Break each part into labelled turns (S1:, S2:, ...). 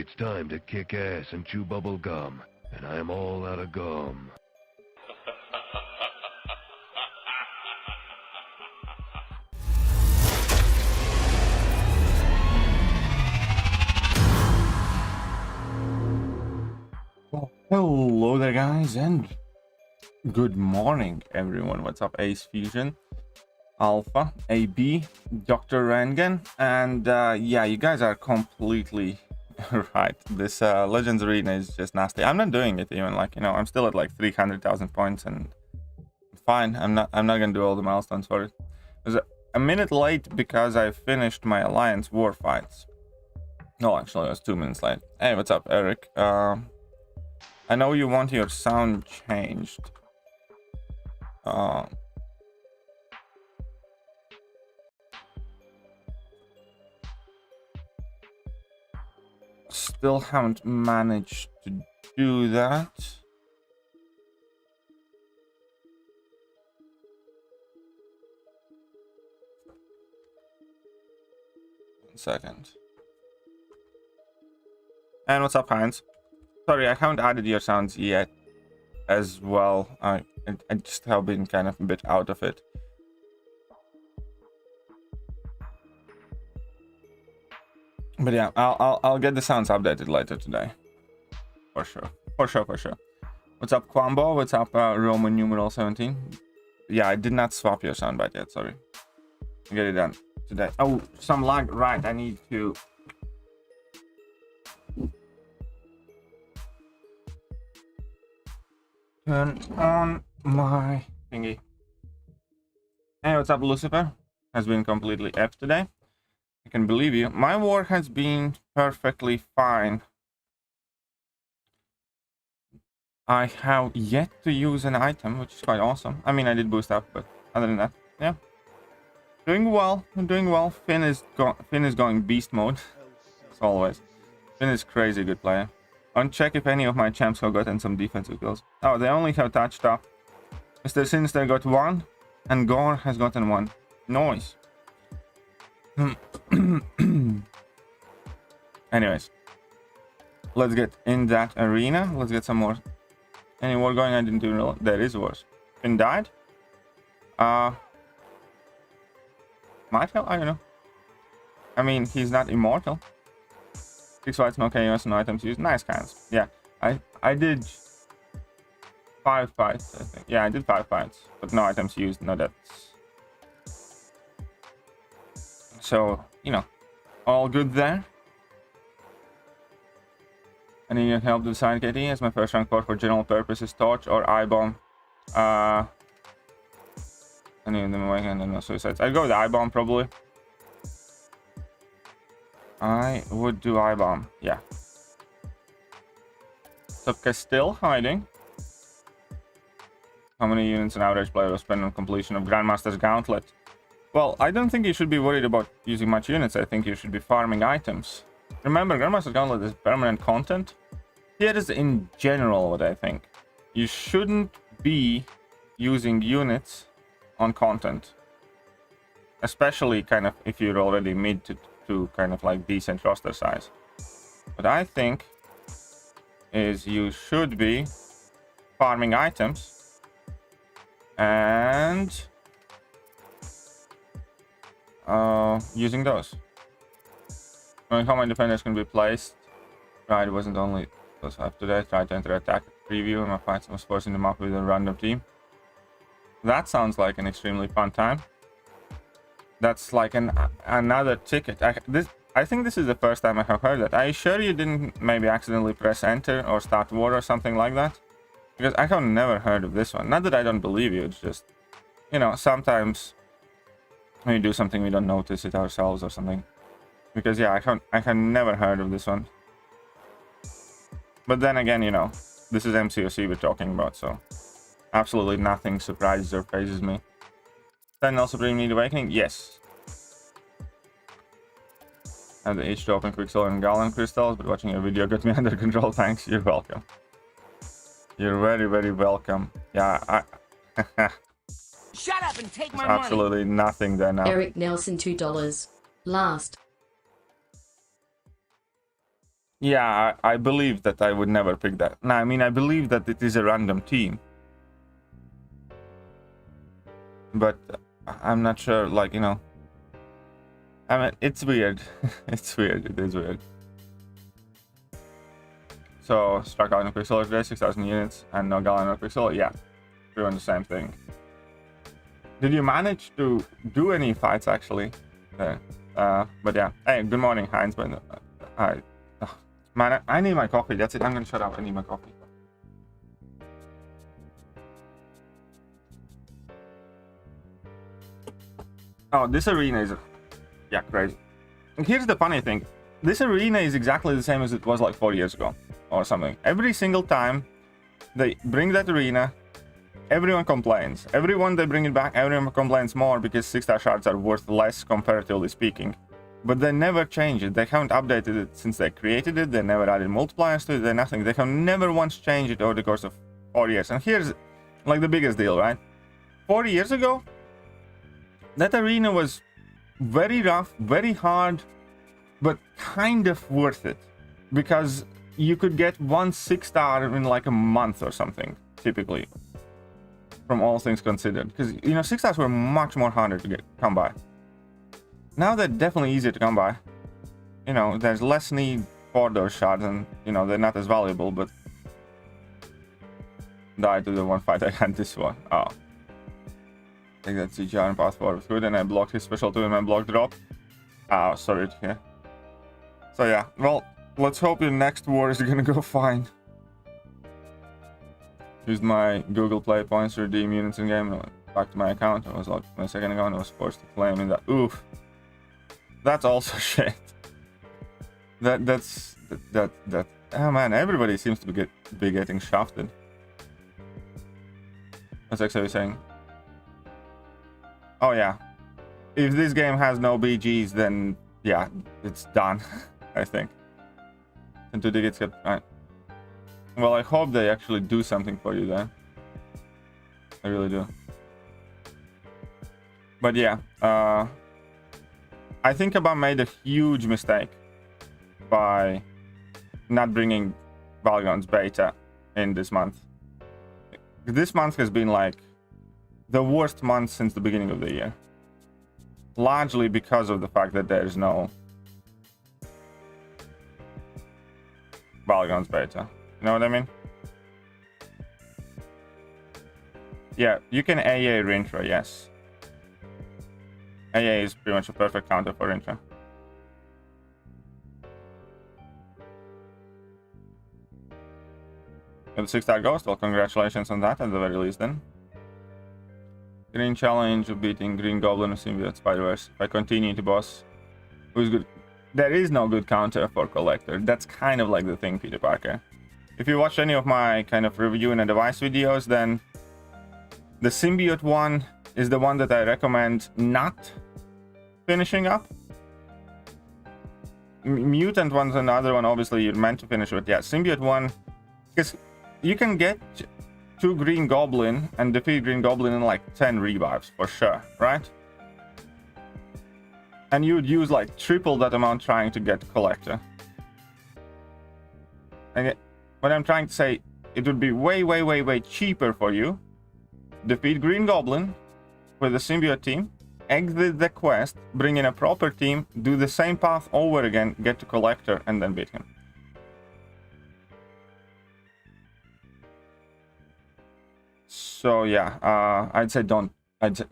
S1: it's time to kick ass and chew bubble gum, and I am all out of gum.
S2: Well, hello there guys, and good morning everyone. What's up, Ace Fusion, Alpha, AB, Dr. Rangan, and yeah, you guys are completely right. This Legends Arena is just nasty. I'm not doing it even, like, you know, I'm still at like 300,000 points and fine. I'm not gonna do all the milestones for it. I was a minute late because I finished my Alliance war fights. No, actually I was 2 minutes late. Hey, what's up, Eric? I know you want your sound changed. Still haven't managed to do that. One second. And what's up, Heinz? Sorry, I haven't added your sounds yet as well. I just have been kind of a bit out of it. But yeah, I'll get the sounds updated later today. For sure. What's up, Quambo? What's up, Roman numeral 17? Yeah, I did not swap your soundbite yet, sorry. I'll get it done today. Oh, some lag, right, I need to... turn on my thingy. Hey, what's up, Lucifer? Has been completely F today. I can believe you. My war has been perfectly fine. I have yet to use an item, which is quite awesome. I mean, I did boost up, but other than that, yeah. Doing well. I'm doing well. Finn is going beast mode. As always. Finn is crazy good player. I'll check if any of my champs have gotten some defensive kills. Oh, they only have touched up. Mr. Sinister got 1, and Gore has gotten 1. Noise. Anyways, let's get in that arena. Let's get some more. Any war going? I didn't do real. There is wars. Finn died. Might help. I don't know. I mean, he's not immortal. 6 fights, no KOS, no items used. Nice cans. Yeah, I did 5 fights, I think. Yeah, I did 5 fights, but no items used, no deaths. So, you know, all good there. I need your help to decide, KT, as my first rank port for general purposes, torch or I-bomb. I need them away and then no suicides. I'd go with the I-bomb probably. I would do I-bomb, yeah. Subka still hiding. How many units an average player will spend on completion of Grandmaster's Gauntlet? Well, I don't think you should be worried about using much units. I think you should be farming items. Remember, Grandmaster's Gauntlet is permanent content. Here is in general what I think. You shouldn't be using units on content. Especially kind of if you're already mid to kind of like decent roster size. What I think is you should be farming items and using those. Knowing how many defenders can be placed. Right, it wasn't only those 5 today. I tried to enter attack preview and my fights was forcing them up with a random team. That sounds like an extremely fun time. That's like another ticket. I think this is the first time I have heard that. Are you sure you didn't maybe accidentally press enter or start war or something like that? Because I have never heard of this one. Not that I don't believe you, it's just, you know, sometimes when you do something we don't notice it ourselves or something. Because yeah, I have never heard of this one. But then again, you know, this is MCOC we're talking about, so absolutely nothing surprises or phases me. Sentinel Supreme need awakening? Yes. I have the H to open Quicksilver and Galan crystals, but watching your video got me under control. Thanks, you're welcome. You're very, very welcome. Yeah,
S3: Shut up and take my
S2: absolutely
S3: money.
S2: Nothing there now.
S4: Eric Nelson $2. Last.
S2: Yeah, I believe that I would never pick that. No, I mean, I believe that it is a random team. But I'm not sure, like, you know. I mean, it's weird. It's weird. It is weird. So, struck out in Quicksilver today, 6,000 units, and no Galan or Quicksilver. Yeah, doing the same thing. Did you manage to do any fights, actually? There. But yeah. Hey, good morning, Heinz. But, man, I need my coffee. That's it. I'm gonna shut up. I need my coffee. Oh, this arena is... Yeah, crazy. And here's the funny thing. This arena is exactly the same as it was like 4 years ago. Or something. Every single time they bring that arena, everyone complains. Everyone they bring it back, everyone complains more because 6-star shards are worth less comparatively speaking. But they never change it. They haven't updated it since they created it. They never added multipliers to it. They nothing. They have never once changed it over the course of 4 years. And here's like the biggest deal, right? 4 years ago, that arena was very rough, very hard, but kind of worth it. Because you could get 1 6-star in like a month or something, typically. From all things considered. Because, you know, 6-stars were much more harder to come by. Now they're definitely easier to come by. You know, there's less need for those shards and, you know, they're not as valuable, but... Died to the one fight I had this one. Oh. Take that CGR and path forward good, and I blocked his special 2 and my block drop. Oh, sorry to hear. So yeah, well, let's hope your next war is gonna go fine. Used my Google Play points to redeem units in game and went back to my account. I was like a second ago and I was forced to claim in that. Oof. That's also shit. That's oh man, everybody seems to be getting shafted. What's XO saying? Oh yeah. If this game has no BGs, then yeah, it's done. I think. And 2 digits get right. Well, I hope they actually do something for you there. I really do. But yeah, I think Abba made a huge mistake by not bringing Valgon's beta in this month. This month has been like the worst month since the beginning of the year. Largely because of the fact that there's no Valgon's beta. You know what I mean? Yeah, you can AA Rintra, yes. AA is pretty much a perfect counter for Rintra. With the 6-star ghost, well, congratulations on that at the very least then. Green challenge of beating Green Goblin or Symbiote Spider-Verse. If I continue to boss, who's good? There is no good counter for Collector. That's kind of like the thing, Peter Parker. If you watch any of my kind of review and advice videos, then the Symbiote one is the one that I recommend not finishing up. Mutant one's another one, obviously you're meant to finish with. Yeah, Symbiote one, because you can get 2 Green Goblin and defeat Green Goblin in like 10 revives for sure, right? And you would use like triple that amount trying to get Collector. And what I'm trying to say, it would be way cheaper for you. Defeat Green Goblin with the Symbiote team, exit the quest, bring in a proper team, do the same path over again, get to Collector, and then beat him. So yeah, I'd say don't.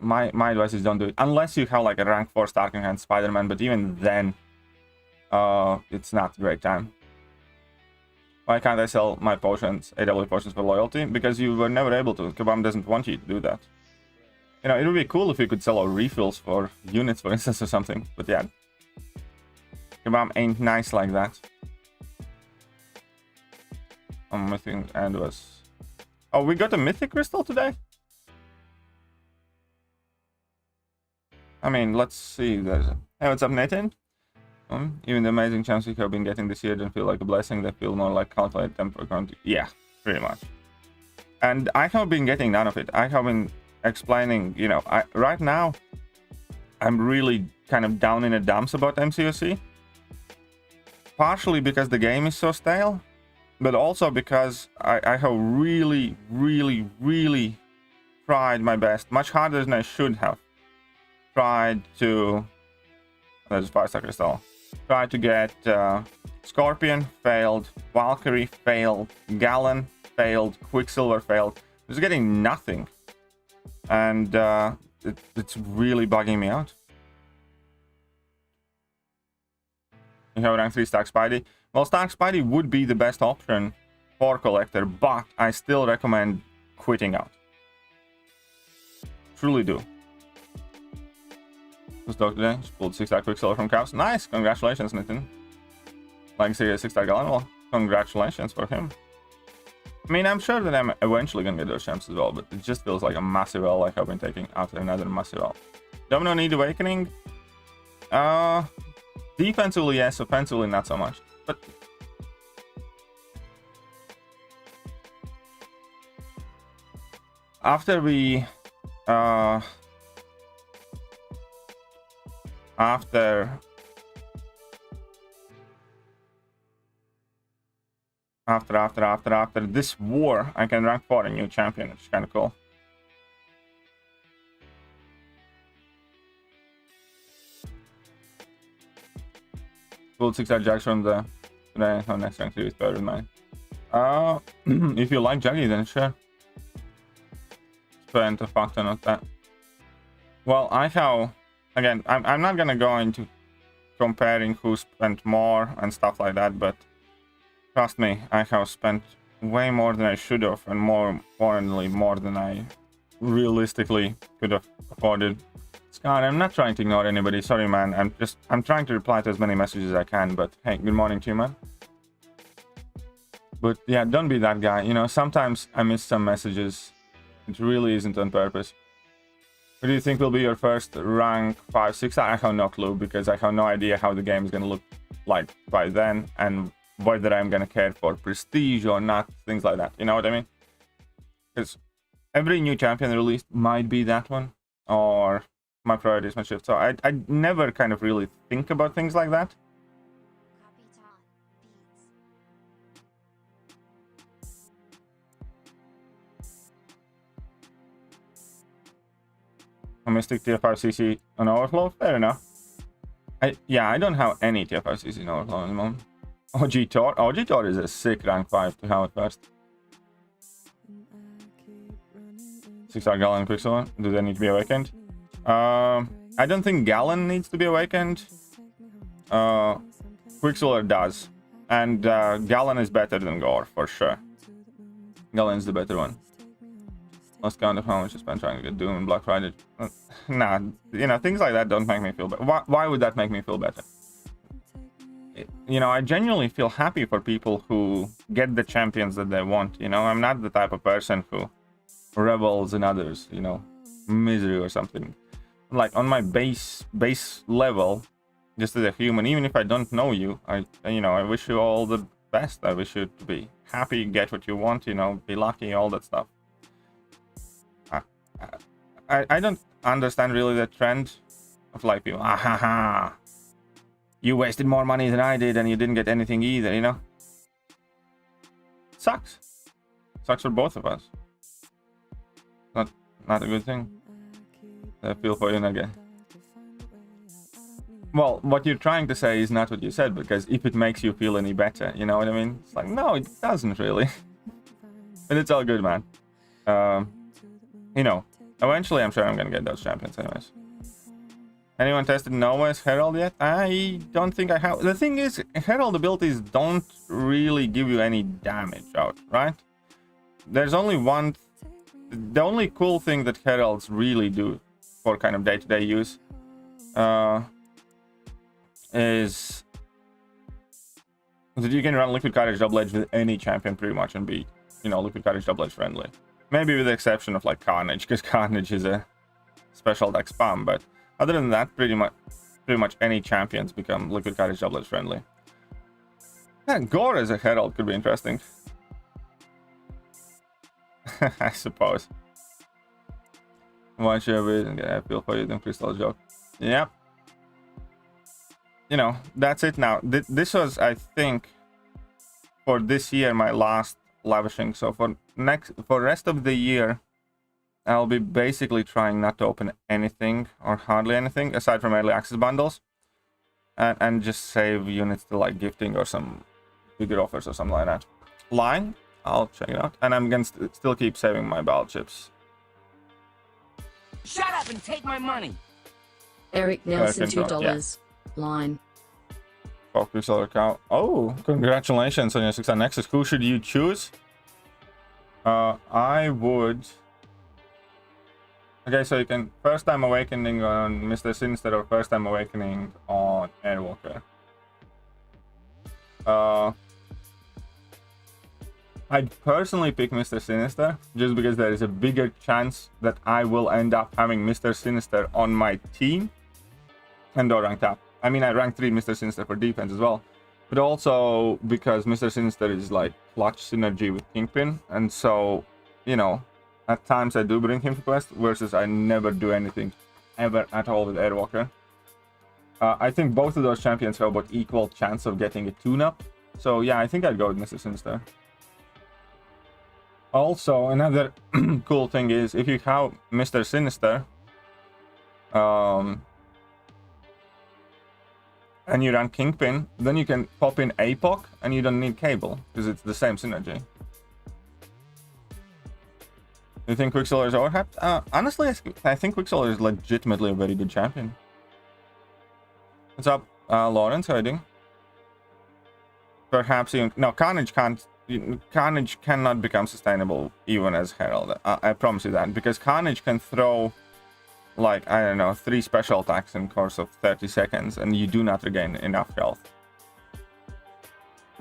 S2: My advice is don't do it unless you have like a rank 4 Starking Hand Spider-Man. But even then, it's not a great time. Why can't I sell my potions, AW potions for loyalty? Because you were never able to. Kabam doesn't want you to do that. You know, it would be cool if you could sell our refills for units, for instance, or something. But yeah, Kabam ain't nice like that. Mythic and was. Oh, we got a Mythic Crystal today? I mean, let's see. There's a... Hey, what's up, Nathan? Even the amazing chance we have been getting this year don't feel like a blessing. They feel more like calculated temper count. Yeah, pretty much. And I have been getting none of it. I have been explaining, you know, right now, I'm really kind of down in the dumps about MCOC. partially because the game is so stale, but also because I have really tried my best, much harder than I should have. Tried to... There's 5-star crystal. Tried to get Scorpion, failed. Valkyrie, failed. Galan, failed. Quicksilver, failed. Just getting nothing. And it's really bugging me out. You have rank 3 Stack Spidey. Well, Stack Spidey would be the best option for Collector, but I still recommend quitting out. Truly do. Who's dog today? Just pulled 6-star Quicksilver from Caps. Nice! Congratulations, Nathan. Like 6-star Galan. Well, congratulations for him. I mean, I'm sure that I'm eventually gonna get those champs as well, but it just feels like a massive L like I've been taking after another massive L. Domino need Awakening? Defensively, yes. Offensively, not so much. But after we after this war, I can rank 4 a new champion, which is kind of cool. Full 6-star Jags from the today. Oh, next rank 3 is better than mine. If you like Jaggy, then sure. Spent a fuck ton of that. Well, I have, again, I'm not gonna go into comparing who spent more and stuff like that, but trust me, I have spent way more than I should have, and more importantly, more than I realistically could have afforded. Scott, I'm not trying to ignore anybody. Sorry, man. I'm trying to reply to as many messages as I can, but hey, good morning to you, man. But yeah, don't be that guy. You know, sometimes I miss some messages. It really isn't on purpose. What do you think will be your first rank 5, 6? I have no clue, because I have no idea how the game is going to look like by then, and whether I'm going to care for prestige or not, things like that. You know what I mean? Because every new champion released might be that one, or my priorities might shift. So I never kind of really think about things like that. A Mystic tier 5 CC on Overflow? Fair enough. I don't have any tier 5 CC in Overflow at the moment. OG Tor? OG Tor is a sick rank 5 to have it first. 6-star Galan Quicksilver. Do they need to be awakened? I don't think Galan needs to be awakened. Quicksilver does. And Galan is better than Gore, for sure. Galan's the better one. Lost count of how much I spent trying to get Doom and Black Friday. Nah, you know, things like that don't make me feel better. Why would that make me feel better? You know, I genuinely feel happy for people who get the champions that they want. You know, I'm not the type of person who revels in others, you know, misery or something. Like, on my base level, just as a human, even if I don't know you, I wish you all the best. I wish you to be happy, get what you want, you know, be lucky, all that stuff. I don't understand really the trend of like people, you wasted more money than I did and you didn't get anything either, you know? Sucks. Sucks for both of us. Not a good thing. I feel for you again. Well, what you're trying to say is not what you said, because if it makes you feel any better, you know what I mean? It's like, no, it doesn't really. But it's all good, man. You know, eventually I'm sure I'm gonna get those champions anyways. Anyone tested Nova's Herald yet? I don't think I have. The thing is, Herald abilities don't really give you any damage out, right? There's only one... The only cool thing that Heralds really do for kind of day-to-day use is that you can run Liquid Courage Double Edge with any champion pretty much and be, you know, Liquid Courage Double Edge friendly. Maybe with the exception of like Carnage, because Carnage is a special deck spam, but other than that, pretty much any champions become Liquid Courage Double Edge friendly. Yeah, Gore as a Herald could be interesting. I suppose. Watch every, I feel for you, then Crystal joke. Yep. you know, that's it now. This was, I think, for this year, my last lavishing. So for rest of the year, I'll be basically trying not to open anything or hardly anything aside from early access bundles, and just save units to like gifting or some bigger offers or something like that. Line, I'll check it out, and I'm gonna still keep saving my battle chips.
S3: Shut up and take my money.
S4: Eric Nelson, $2.
S2: Yeah.
S4: Line.
S2: Quicksilver cow. Oh, congratulations on your 6-star Nexus. Who should you choose? I would. Okay, so you can first time awakening on Mr. Sinister or first time awakening on Airwalker. I'd personally pick Mr. Sinister just because there is a bigger chance that I will end up having Mr. Sinister on my team and or ranked up. I mean, I rank 3 Mr. Sinister for defense as well, but also because Mr. Sinister is like clutch synergy with Kingpin, and so, you know, at times I do bring him to quest versus I never do anything ever at all with Airwalker. I think both of those champions have about equal chance of getting a tune-up, so yeah, I think I'd go with Mr. Sinister. Also, another cool thing is if you have Mr. Sinister, and you run Kingpin, then you can pop in Apoc and you don't need Cable because it's the same synergy. You think Quicksilver is overhyped? Honestly, I think Quicksilver is legitimately a very good champion. What's up, Lawrence? How are you doing? Perhaps even no, Carnage can't. Carnage cannot become sustainable even as Herald. I promise you that, because Carnage can throw like, I don't know, 3 special attacks in course of 30 seconds and you do not regain enough health.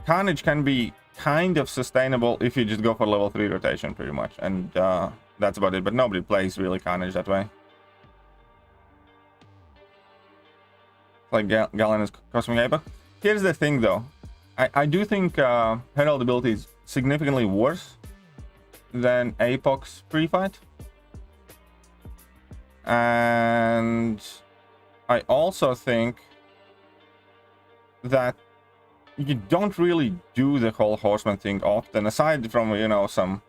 S2: Carnage can be kind of sustainable if you just go for level 3 rotation pretty much, and that's about it, but nobody plays really Carnage that way. Like Galan is Cosmic Apoc. Here's the thing though, I do think Herald ability is significantly worse than Apoc's pre-fight. And I also think that you don't really do the whole Horseman thing often, aside from, you know, some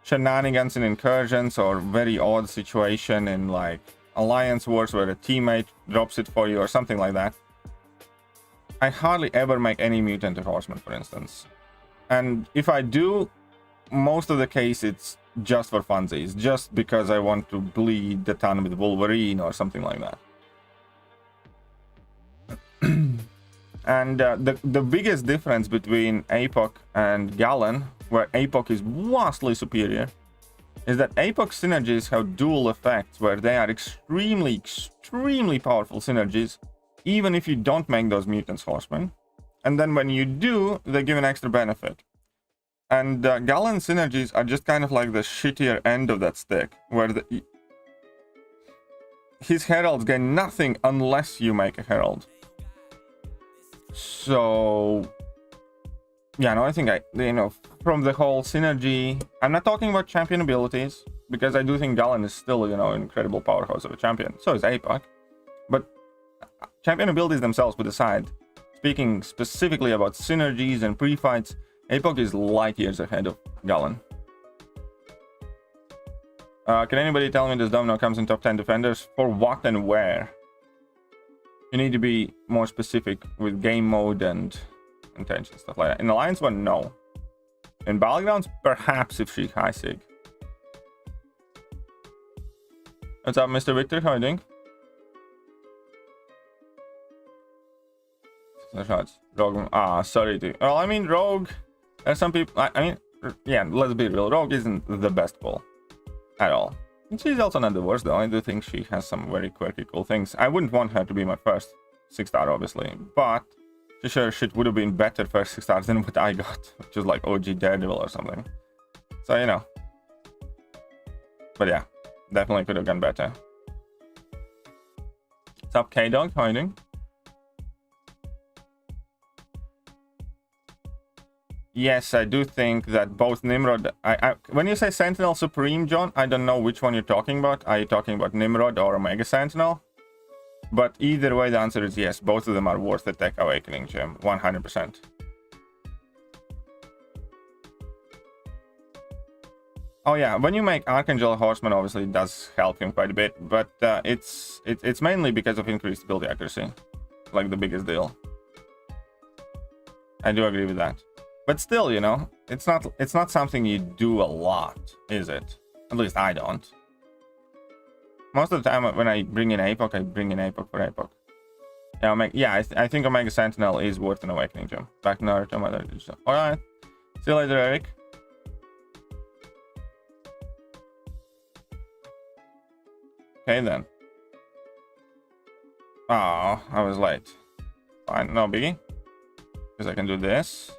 S2: shenanigans and incursions or very odd situation in like Alliance Wars where a teammate drops it for you or something like that. I hardly ever make any mutant a Horseman, for instance. And if I do, most of the case it's just for funsies, just because I want to bleed the ton with Wolverine or something like that. And the biggest difference between Apoc and Galan, where Apoc is vastly superior, is that Apoc's synergies have dual effects, where they are extremely powerful synergies, even if you don't make those mutants horsemen. And then when you do, they give an extra benefit. And Galan synergies are just kind of like the shittier end of that stick, where his heralds gain nothing unless you make a herald. So yeah, no, I think from the whole synergy, I'm not talking about champion abilities, because I do think Galan is still, an incredible powerhouse of a champion. So is Apoc. But champion abilities themselves put aside, speaking specifically about synergies and pre-fights, Apoc is light years ahead of Galan. Can anybody tell me this domino comes in top 10 defenders? For what and where? You need to be more specific with game mode and intention, stuff like that. In Alliance 1, no. In Battlegrounds, perhaps if she high sig. What's up, Mr. Victor? How are you doing? Rogue. Sorry to. Well, I mean, Rogue. There's some people. Yeah, let's be real. Rogue isn't the best pull at all. And she's also not the worst, though. I do think she has some very quirky, cool things. I wouldn't want her to be my first 6-star, obviously, but sure, shit would have been better first 6 stars than what I got, which is like OG Daredevil or something. So, But yeah, definitely could have gone better. What's up, K-Dog? How are you doing? Yes, I do think that both Nimrod... when you say Sentinel Supreme, John, I don't know which one you're talking about. Are you talking about Nimrod or Omega Sentinel? But either way, the answer is yes. Both of them are worth the Tech Awakening gem, 100%. Oh yeah, when you make Archangel Horseman, obviously it does help him quite a bit, but it's mainly because of increased build accuracy, like the biggest deal. I do agree with that, but still, you know, it's not something you do a lot, is it? At least I don't. Most of the time when I bring in Apoc, I bring in Apoc for Apoc. Yeah, I think Omega Sentinel is worth an Awakening gem. Back to Naruto. All right, see you later, Eric. Okay then. Oh, I was late. Fine, no biggie. Because I can do this.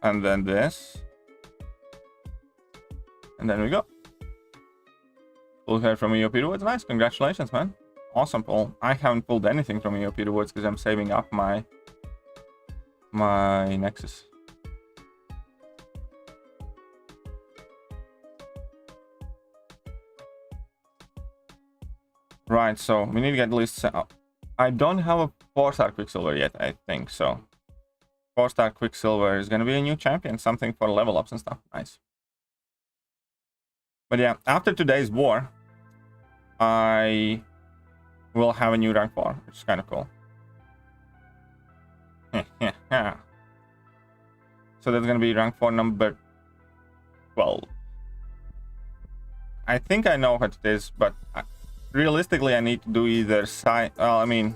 S2: And then this. And then we go. Pull hair from EOP Rewards. Nice, congratulations, man. Awesome pull. I haven't pulled anything from EOP Rewards because I'm saving up my Nexus. Right, so we need to get at least... I don't have a 4-star Quicksilver yet, I think, so... 4-star Quicksilver is going to be a new champion, something for level ups and stuff. Nice. But yeah, after today's war, I will have a new rank 4, which is kind of cool. So that's going to be rank 4 number 12. I think I know what it is, but... realistically, I need to do either side. Well, I mean,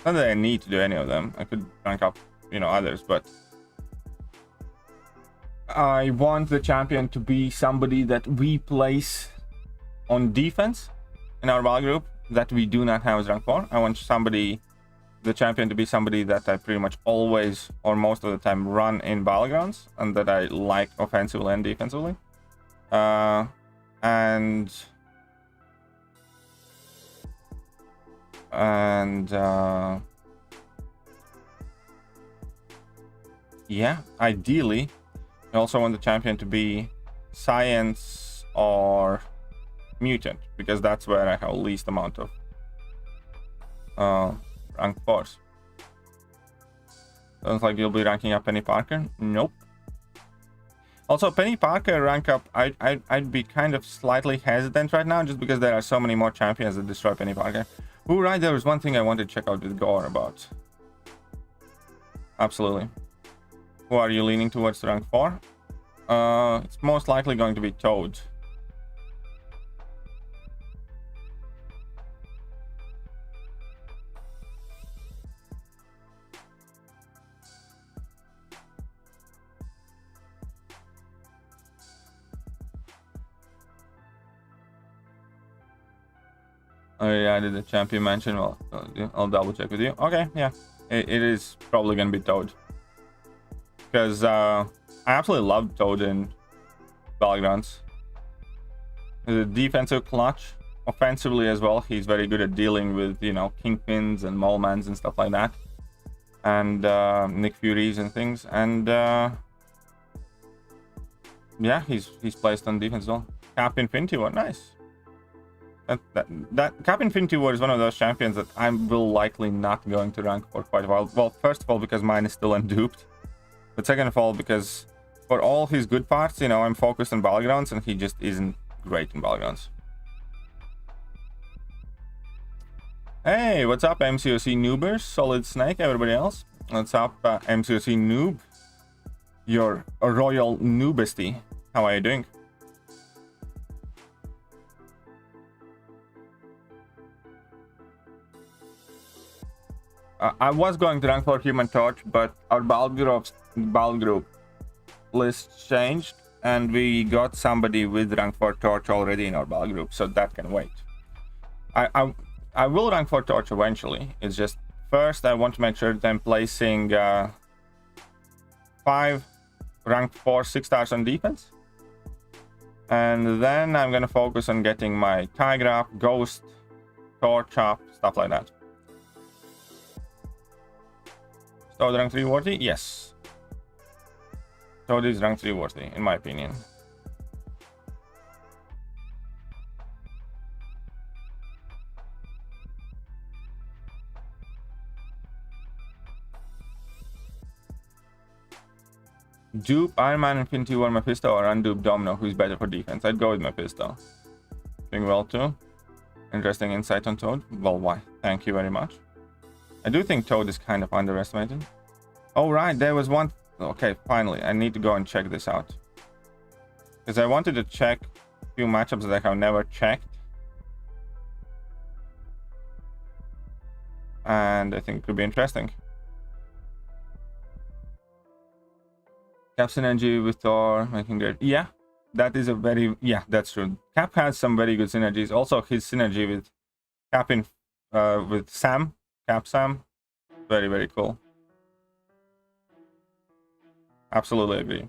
S2: not that I need to do any of them. I could rank up, you know, others, but I want the champion to be somebody that we place on defense in our battle group that we do not have as rank 4. I want the champion to be somebody that I pretty much always or most of the time run in battlegrounds and that I like offensively and defensively. Yeah, ideally I also want the champion to be science or mutant, because that's where I have least amount of rank 4s. Sounds like you'll be ranking up Penny Parker. Nope. Also, Penny Parker rank up, I'd be kind of slightly hesitant right now, just because there are so many more champions that destroy Penny Parker. Oh, right, there was one thing I wanted to check out with Gore about. Absolutely. Who are you leaning towards rank 4? It's most likely going to be Toad. Oh yeah, I did the champion mention. Well, I'll double check with you. Okay, yeah, it is probably gonna be Toad, because I absolutely love Toad in Battlegrounds. The defensive clutch, offensively as well. He's very good at dealing with, you know, Kingpins and Molemans and stuff like that, and Nick Furies and things. And yeah, he's placed on defense as well. Cap Infinity War, nice. That Cap Infinity War is one of those champions that I will likely not going to rank for quite a while. Well, first of all, because mine is still unduped, but second of all, because for all his good parts, you know, I'm focused on Battlegrounds and he just isn't great in Battlegrounds. Hey, what's up, MCOC noobers? Solid Snake, everybody else. What's up, MCOC noob? You're a royal noobesty. How are you doing? I was going to rank for Human Torch, but our battle group list changed, and we got somebody with rank 4 Torch already in our battle group, so that can wait. I will rank for Torch eventually. It's just first I want to make sure that I'm placing 5 rank 4 6 stars on defense, and then I'm gonna focus on getting my Tigrap, Ghost, Torch up, stuff like that. Toad rank 3 worthy? Yes. Toad is rank 3 worthy, in my opinion. dupe Iron Man Infinity War Mephisto or undupe Domino? Who's better for defense? I'd go with Mephisto. Doing well too. Interesting insight on Toad. Well, why? Thank you very much. I do think Toad is kind of underestimated. Oh, right. There was one. Okay, finally. I need to go and check this out. Because I wanted to check a few matchups that I have never checked. And I think it could be interesting. Cap synergy with Thor, making great. Yeah, that is a very... Yeah, that's true. Cap has some very good synergies. Also, his synergy with Cap in... with Sam. Cap Sam. Very, very cool. Absolutely agree.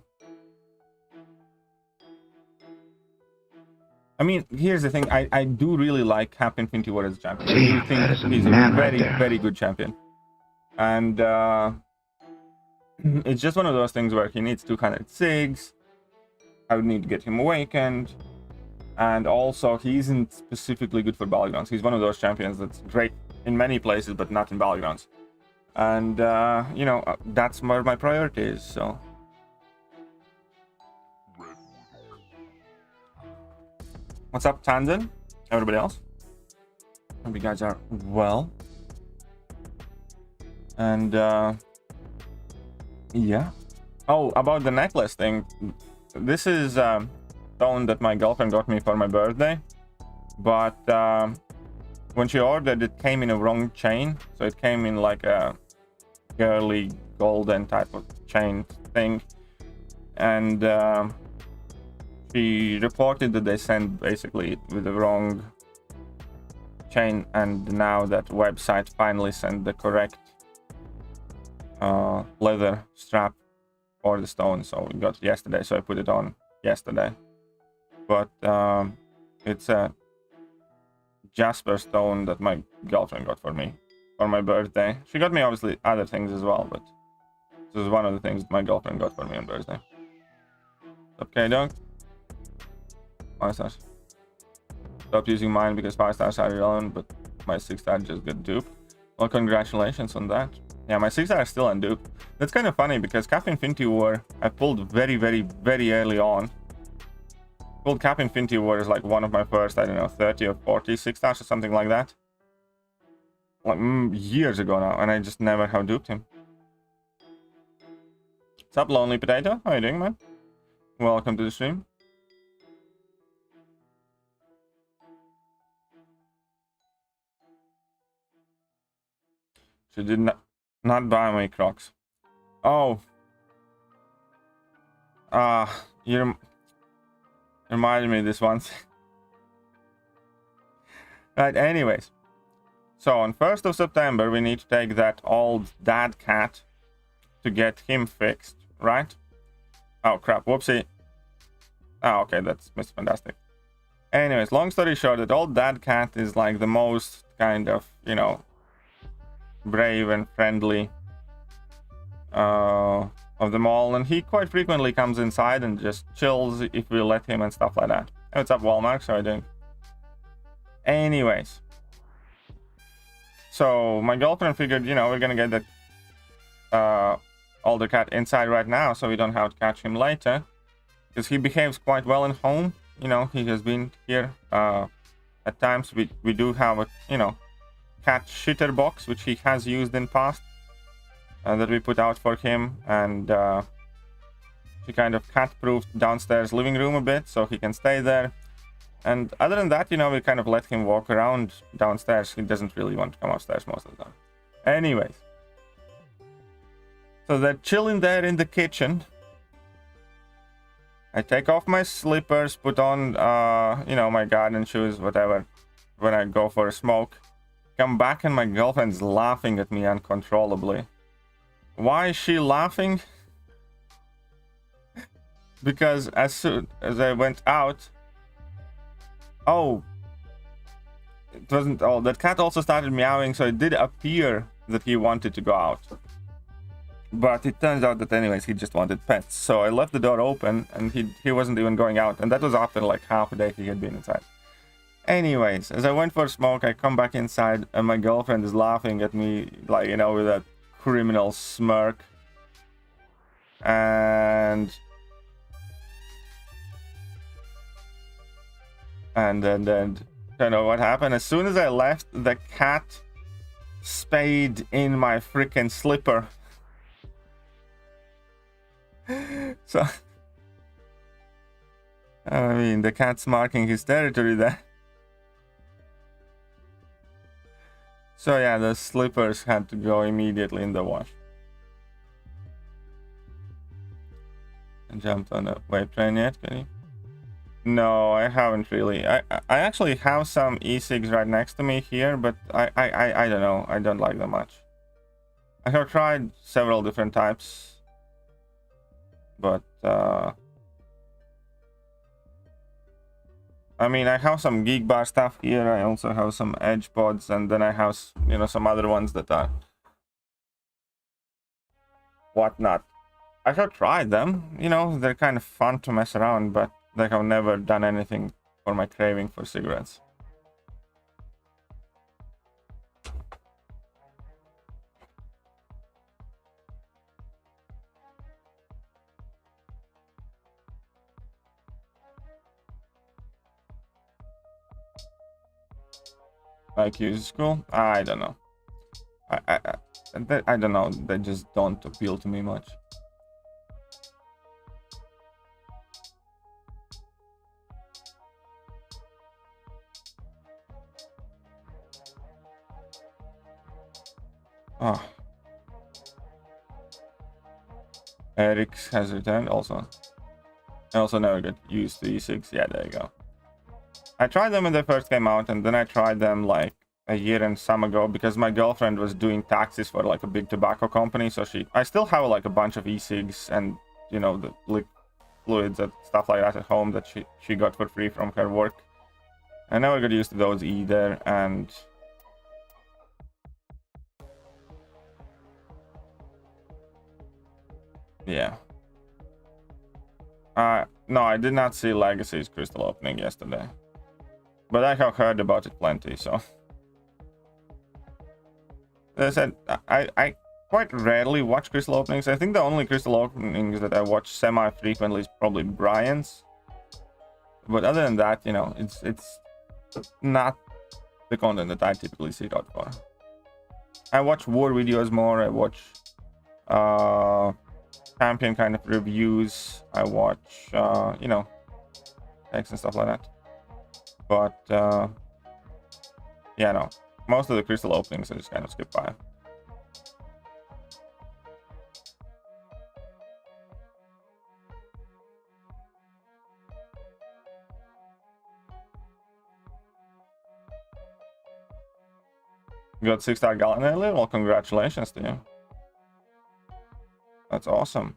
S2: I mean, here's the thing. I do really like Cap Infinity War as a champion. I do think he's a very, very good champion. And it's just one of those things where he needs 200 SIGs. I would need to get him awakened. And also, he isn't specifically good for Battlegrounds. He's one of those champions that's great in many places, but not in Battlegrounds. And, you know, that's where my priority is, so... What's up, Tanzan? Everybody else? Hope you guys are well. And, yeah. Oh, about the necklace thing. This is stone that my girlfriend got me for my birthday. But when she ordered, it came in a wrong chain. So it came in like a girly golden type of chain thing. And she reported that they sent basically with the wrong chain. And now that website finally sent the correct leather strap for the stone, so we got it yesterday, so I put it on yesterday. But it's a jasper stone that my girlfriend got for me for my birthday. She got me obviously other things as well, but this is one of the things my girlfriend got for me on birthday. Okay, dog. 5 stars. Stopped using mine because 5 stars are irrelevant, but my 6 star just got duped. Well, congratulations on that. Yeah, my 6 are still unduped. That's kind of funny because Cap Infinity War I pulled very, very, very early on. Pulled Cap Infinity War is like one of my first, I don't know, 30 or 40 6 stars or something like that. Like years ago now, and I just never have duped him. What's up, Lonely Potato? How you doing, man? Welcome to the stream. She did not buy my Crocs. Oh. You reminded me of this once. Right, anyways. So on 1st of September, we need to take that old dad cat to get him fixed, right? Oh, crap. Whoopsie. Oh, okay, that's Mr. Fantastic. Anyways, long story short, that old dad cat is like the most kind of, you know, brave and friendly of them all, and he quite frequently comes inside and just chills if we let him and stuff like that. Hey, what's up, Walmart? How are you doing? Anyways, so my girlfriend figured, you know, we're gonna get the older cat inside right now so we don't have to catch him later, because he behaves quite well in home. You know, he has been here at times. We do have a, you know, cat shitter box which he has used in past that we put out for him, and she kind of cat-proofed downstairs living room a bit so he can stay there. And other than that, you know, we kind of let him walk around downstairs. He doesn't really want to come upstairs most of the time. Anyways, so they're chilling there in the kitchen. I take off my slippers, put on you know, my garden shoes, whatever, when I go for a smoke. Come back and my girlfriend's laughing at me uncontrollably. Why is she laughing? Because as soon as I went out... Oh. It wasn't... Oh, that cat also started meowing, so it did appear that he wanted to go out. But it turns out that anyways, he just wanted pets. So I left the door open and he wasn't even going out. And that was after like half a day he had been inside. Anyways, as I went for a smoke, I come back inside and my girlfriend is laughing at me, like, you know, with that criminal smirk. And then don't know what happened. As soon as I left, the cat spayed in my freaking slipper. So I mean, the cat's marking his territory there. So yeah, the slippers had to go immediately in the wash. And jumped on the wave train yet, can you? No, I haven't really. I actually have some e-cigs right next to me here, but I don't know. I don't like them much. I have tried several different types, but I mean, I have some Geek Bar stuff here. I also have some Edge Pods, and then I have, you know, some other ones that are whatnot. I have tried them. You know, they're kind of fun to mess around, but they have never done anything for my craving for cigarettes. Like use school? I don't know. I don't know. They just don't appeal to me much. Oh. Eric has returned also. I also never got used to e-cigs. Yeah, there you go. I tried them when they first came out, and then I tried them like a year and some ago because my girlfriend was doing taxes for like a big tobacco company. So I still have like a bunch of e-cigs and, you know, the fluids and stuff like that at home that she got for free from her work. I never got used to those either, and yeah. No, I did not see Legacy's crystal opening yesterday, but I have heard about it plenty. So as I said, I quite rarely watch crystal openings. I think the only crystal openings that I watch semi-frequently is probably Brian's. But other than that, you know, it's not the content that I typically seek out for. I watch war videos more. I watch champion kind of reviews. I watch you know, decks and stuff like that. But yeah, no, most of the crystal openings I just kind of skip by. You got 6-star Galan earlier? Well, congratulations to you. That's awesome.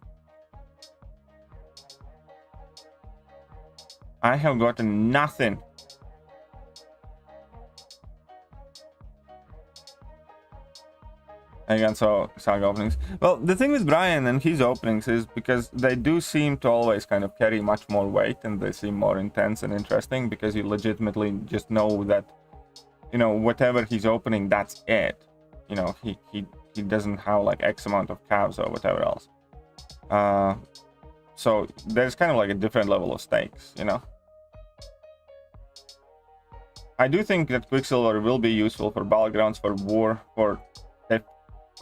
S2: I have gotten nothing. Again, so saga openings. Well, the thing with Brian and his openings is because they do seem to always kind of carry much more weight, and they seem more intense and interesting because you legitimately just know that, you know, whatever he's opening, that's it. You know, he doesn't have like X amount of calves or whatever else. So there's kind of like a different level of stakes, you know. I do think that Quicksilver will be useful for battlegrounds, for war, for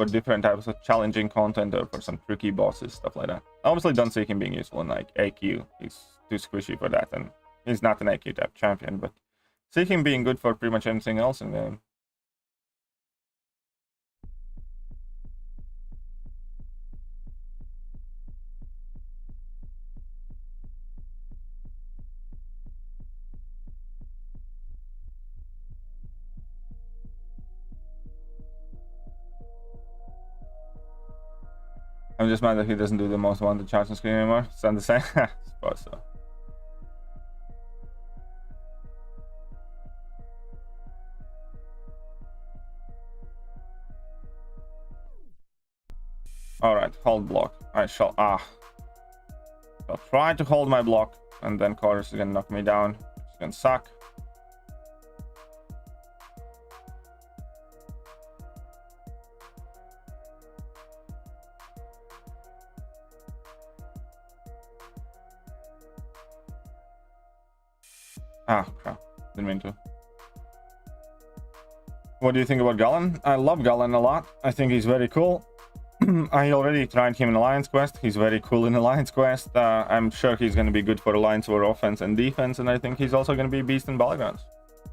S2: different types of challenging content, or for some tricky bosses, stuff like that. I obviously don't see him being useful in like AQ. He's too squishy for that, and he's not an AQ type champion, but see him being good for pretty much anything else in the game. I'm just mad that he doesn't do the most wanted charts on screen anymore. It's not the same. I suppose so. Alright, hold block. I shall I'll try to hold my block, and then Chorus is gonna knock me down. It's gonna suck. Ah, crap. Didn't mean to. What do you think about Galan? I love Galan a lot. I think he's very cool. I already tried him in Alliance Quest. He's very cool in Alliance Quest. I'm sure he's going to be good for Alliance War offense and defense, and I think he's also going to be a beast in Battlegrounds.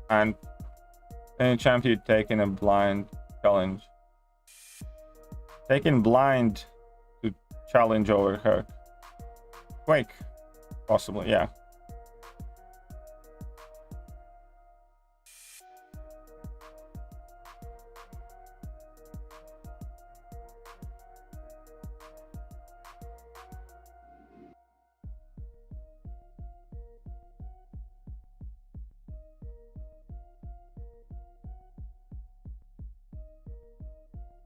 S2: And any champ you'd take in a blind challenge. Taking blind to challenge over her. Quake. Possibly, yeah.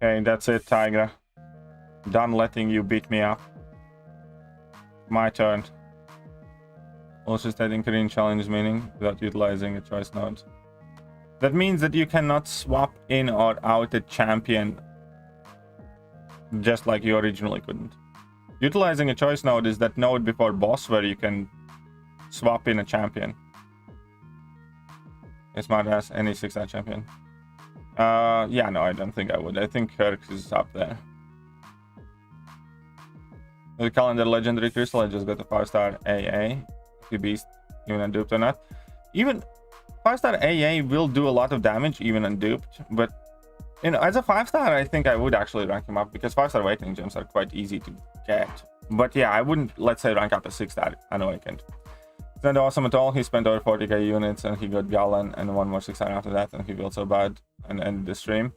S2: Okay, that's it, Tigra. Done letting you beat me up. My turn. Also stating Korean challenge meaning without utilizing a choice node. That means that you cannot swap in or out a champion just like you originally couldn't. Utilizing a choice node is that node before boss where you can swap in a champion. It's smart as any 6-star champion. Yeah, no, I don't think I would. I think Kirk is up there. The calendar legendary crystal, I just got a 5-star AA. If you beast, even unduped or not. Even 5-star AA will do a lot of damage, even unduped. But, you know, as a 5-star, I think I would actually rank him up because 5-star awakening gems are quite easy to get. But yeah, I wouldn't, let's say, rank up a 6-star unawakened. It's not awesome at all. He spent over 40k units and he got Galan and one more 6-star after that, and he felt so bad and ended the stream.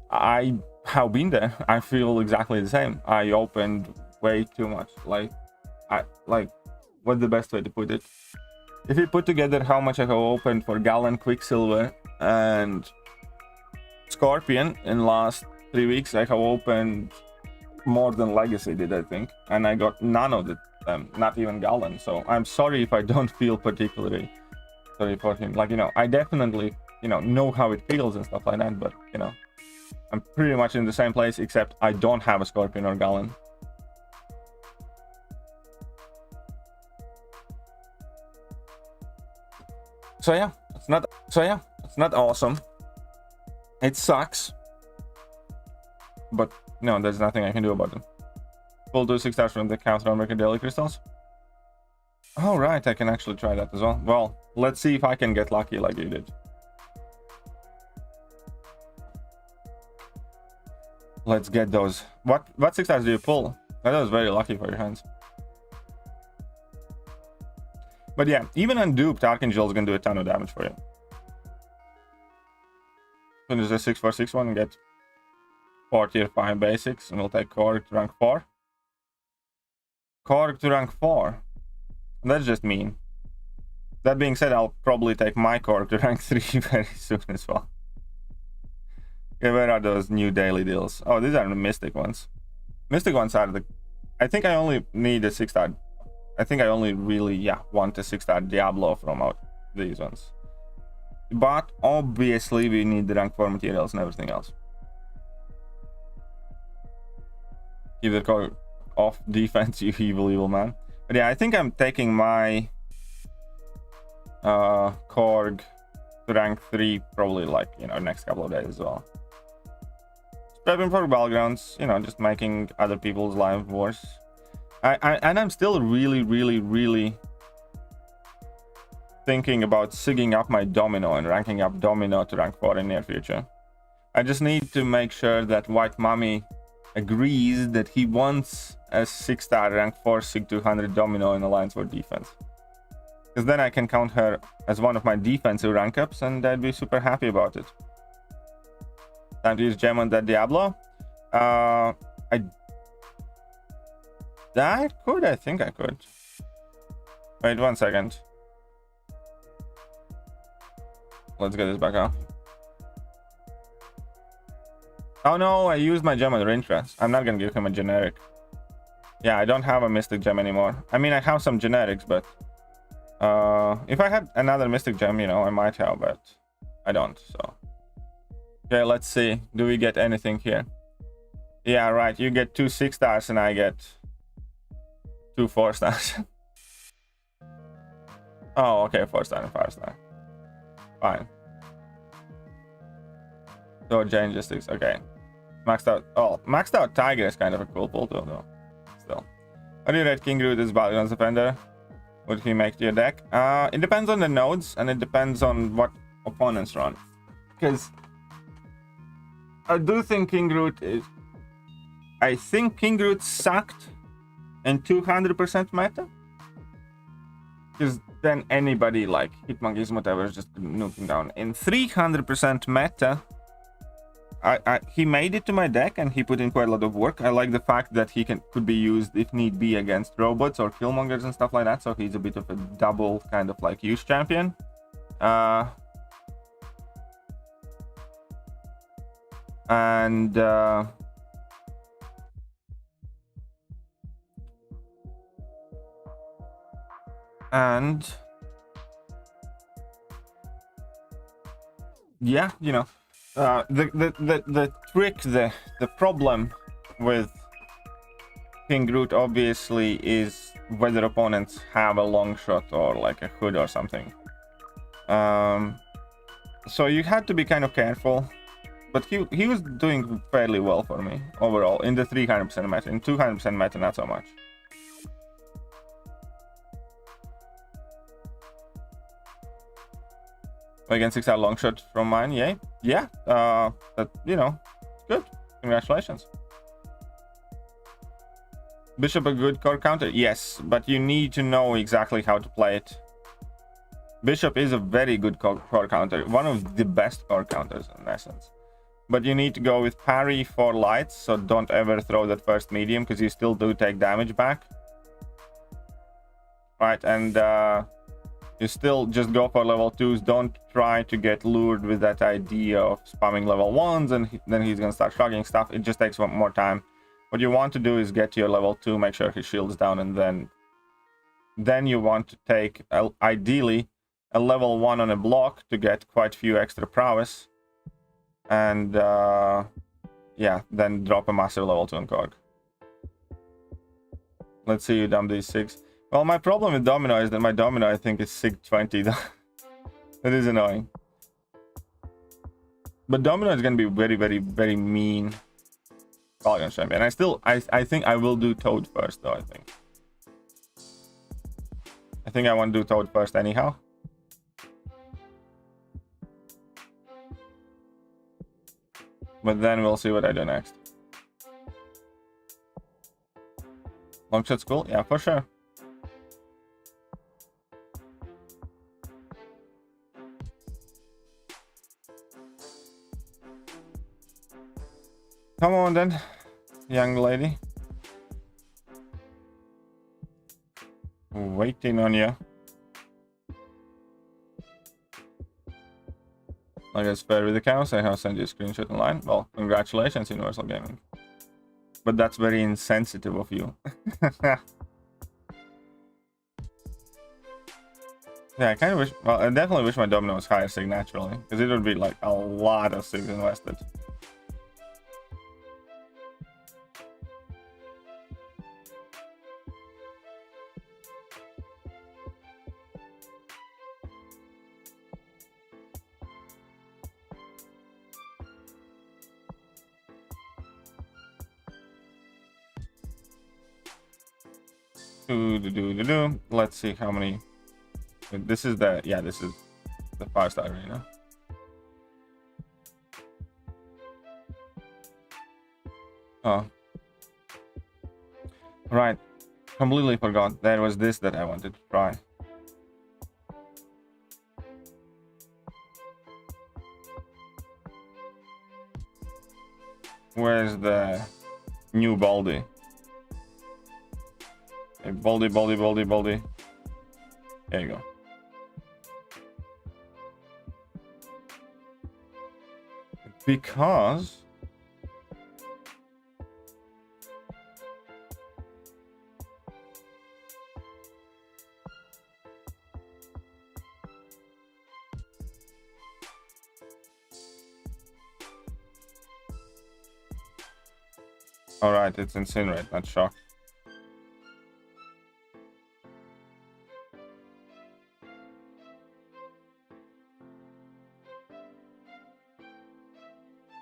S2: I have been there. I feel exactly the same. I opened way too much. What's the best way to put it? If you put together how much I have opened for Galan, Quicksilver, and Scorpion in the last 3 weeks, I have opened more than Legacy did, I think, and I got none of them, not even Galan. So I'm sorry if I don't feel particularly sorry for him. Like, you know, I definitely, you know how it feels and stuff like that, but, you know, I'm pretty much in the same place, except I don't have a Scorpion or Galan. So yeah, it's not awesome. It sucks, but no, there's nothing I can do about it. We'll do 6 stars from the counter on daily crystals. All right, I can actually try that as well. Well, let's see if I can get lucky like you did. Let's get those. What 6 stars do you pull? That was very lucky for your hands. But yeah, even unduped, Archangel is going to do a ton of damage for you. Finish the 6/4/6 one and get 4 tier 5 basics, and we'll take Korg to rank 4. Korg to rank 4. That's just mean. That being said, I'll probably take my Korg to rank 3 very soon as well. Okay, where are those new daily deals? Oh, these are the Mystic ones. Mystic ones are the... I think I only need a 6-star... I think I only really, yeah, want a 6-star Diablo from out these ones. But obviously we need the rank 4 materials and everything else. Keep the Korg off defense, you evil man. But yeah, I think I'm taking my Korg to rank 3 probably, like, you know, next couple of days as well. Prepping for Battlegrounds, you know, just making other people's lives worse. And I'm still really thinking about sigging up my Domino and ranking up Domino to rank 4 in near future. I just need to make sure that White Mummy agrees that he wants a 6-star rank 4 SIG 200 Domino in Alliance for defense. Because then I can count her as one of my defensive rank ups, and I'd be super happy about it. Time to use gem on that Diablo. I think I could. Wait 1 second. Let's get this back up. Oh no, I used my gem on Rintress. I'm not gonna give him a generic. Yeah, I don't have a Mystic gem anymore. I mean, I have some generics, but if I had another Mystic gem, you know, I might have, but I don't, so. Okay, let's see. Do we get anything here? Yeah, right. You get 2 6-stars and I get 2 4-stars. Oh, okay, 4-star and 5-star. Fine. So Jane just 6. Okay. Maxed out. Oh, maxed out Tiger is kind of a cool pull too, though. Still. How do you rate Kingroot as Battlegrounds Defender? What he make to your deck? It depends on the nodes and it depends on what opponents run. Because I do think Kingroot is. I think Kingroot sucked in 200% meta. Because then anybody like Hitmonkeys, whatever, is just nuking down. In 300% meta, he made it to my deck and he put in quite a lot of work. I like the fact that he could be used if need be against robots or killmongers and stuff like that. So he's a bit of a double kind of like use champion. And yeah, you know. The trick, the problem with Kingroot obviously is whether opponents have a long shot or like a hood or something. So you had to be kind of careful, but he was doing fairly well for me overall in the 300% meta. In 200% meta, not so much. Against 6-star long shot from mine, yay. Yeah, that, you know, good. Congratulations. Bishop a good card counter? Yes, but you need to know exactly how to play it. Bishop is a very good card counter, one of the best card counters in essence. But you need to go with parry for lights, so don't ever throw that first medium because you still do take damage back. Right, and you still just go for level 2s. Don't try to get lured with that idea of spamming level 1s and then he's gonna start shrugging stuff. It just takes more time. What you want to do is get to your level 2, make sure his shield's down, and then you want to take ideally a level 1 on a block to get quite a few extra prowess, and yeah, then drop a massive level 2 on Cog. Let's see you dump these 6. Well, my problem with Domino is that my Domino, I think, is SIG 20. That is annoying. But Domino is going to be very, very, very mean Galgan champion. I think I will do Toad first, though, I think I want to do Toad first anyhow. But then we'll see what I do next. Long shot's cool? Yeah, for sure. Come on then, young lady. Waiting on you. I guess fair with the counts. I have sent you a screenshot online. Well, congratulations, Universal Gaming. But that's very insensitive of you. Yeah, I kind of wish. Well, I definitely wish my Domino was higher SIG naturally, because it would be like a lot of SIGs invested. Let's see how many. This is the, yeah, this is the 5-star arena. Oh, right, completely forgot there was this that I wanted to try. Where's the new Baldy? Hey, Baldy. There you go. Because all right, it's Incinerate, not Shock.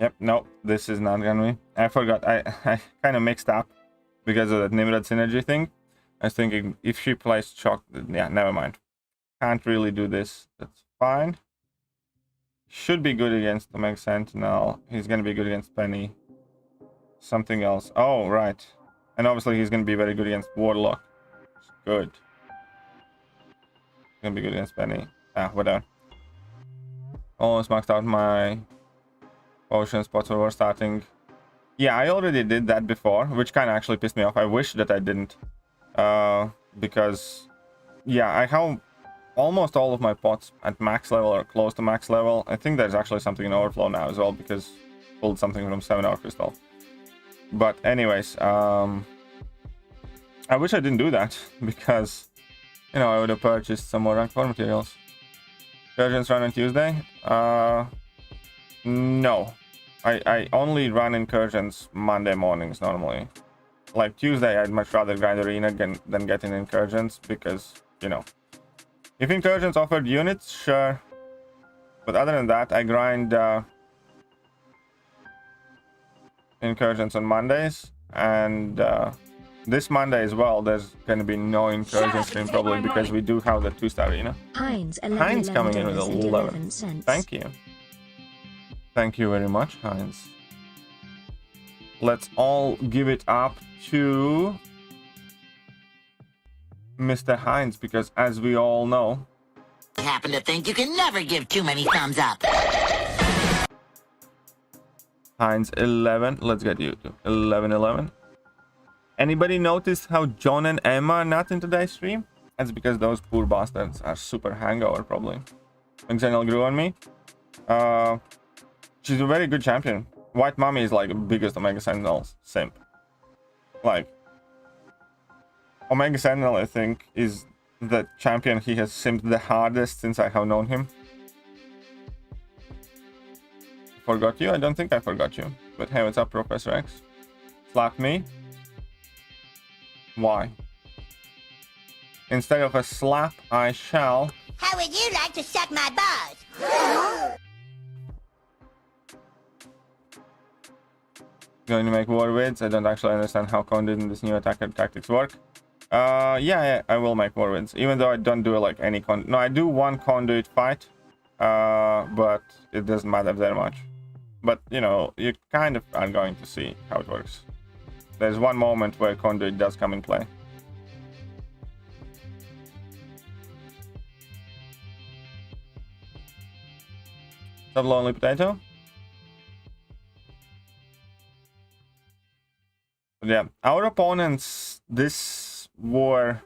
S2: Yep, no, this is not gonna be. I forgot. I kind of mixed up because of that Nimrod synergy thing. I was thinking if she plays Chalk, yeah, never mind. Can't really do this. That's fine. Should be good against Omega Sentinel. He's gonna be good against Penny. Something else. Oh, right. And obviously he's gonna be very good against Warlock. Good. Gonna be good against Penny. Ah, whatever. Almost maxed out my potion spots where we're starting. Yeah, I already did that before, which kind of actually pissed me off. I wish that I didn't. Because, yeah, I have almost all of my pots at max level or close to max level. I think there's actually something in overflow now as well because pulled something from 7-hour crystal. But anyways, I wish I didn't do that because, you know, I would have purchased some more rank 4 materials. Incursions run on Tuesday? No. I only run incursions Monday mornings normally. Like Tuesday, I'd much rather grind arena than get in incursions because, you know, if incursions offered units, sure. But other than that, I grind incursions on Mondays. And this Monday as well, there's going to be no incursion stream probably because we do have the 2-star arena.
S4: Heinz
S2: Coming in with 11. Thank you. Thank you very much, Heinz. Let's all give it up to Mr. Heinz, because as we all know,
S3: I happen to think you can never give too many thumbs up.
S2: Heinz 11. Let's get you to 11. Anybody notice how John and Emma are not in today's stream? That's because those poor bastards are super hangover probably. Xennial grew on me. She's a very good champion. White Mommy is like the biggest Omega Sentinel simp. Like, Omega Sentinel, I think, is the champion he has simped the hardest since I have known him. Forgot you? I don't think I forgot you. But hey, what's up, Professor X? Slap me? Why? Instead of a slap, I shall...
S3: How would you like to suck my balls?
S2: Going to make war vids. I don't actually understand how Conduit and this new attacker tactics work. Yeah, I will make war vids, even though I don't do like any no, I do one Conduit fight, but it doesn't matter that much. But you know, you kind of are going to see how it works. There's one moment where Conduit does come in play. What's up, Lonely Potato? But yeah, our opponents this war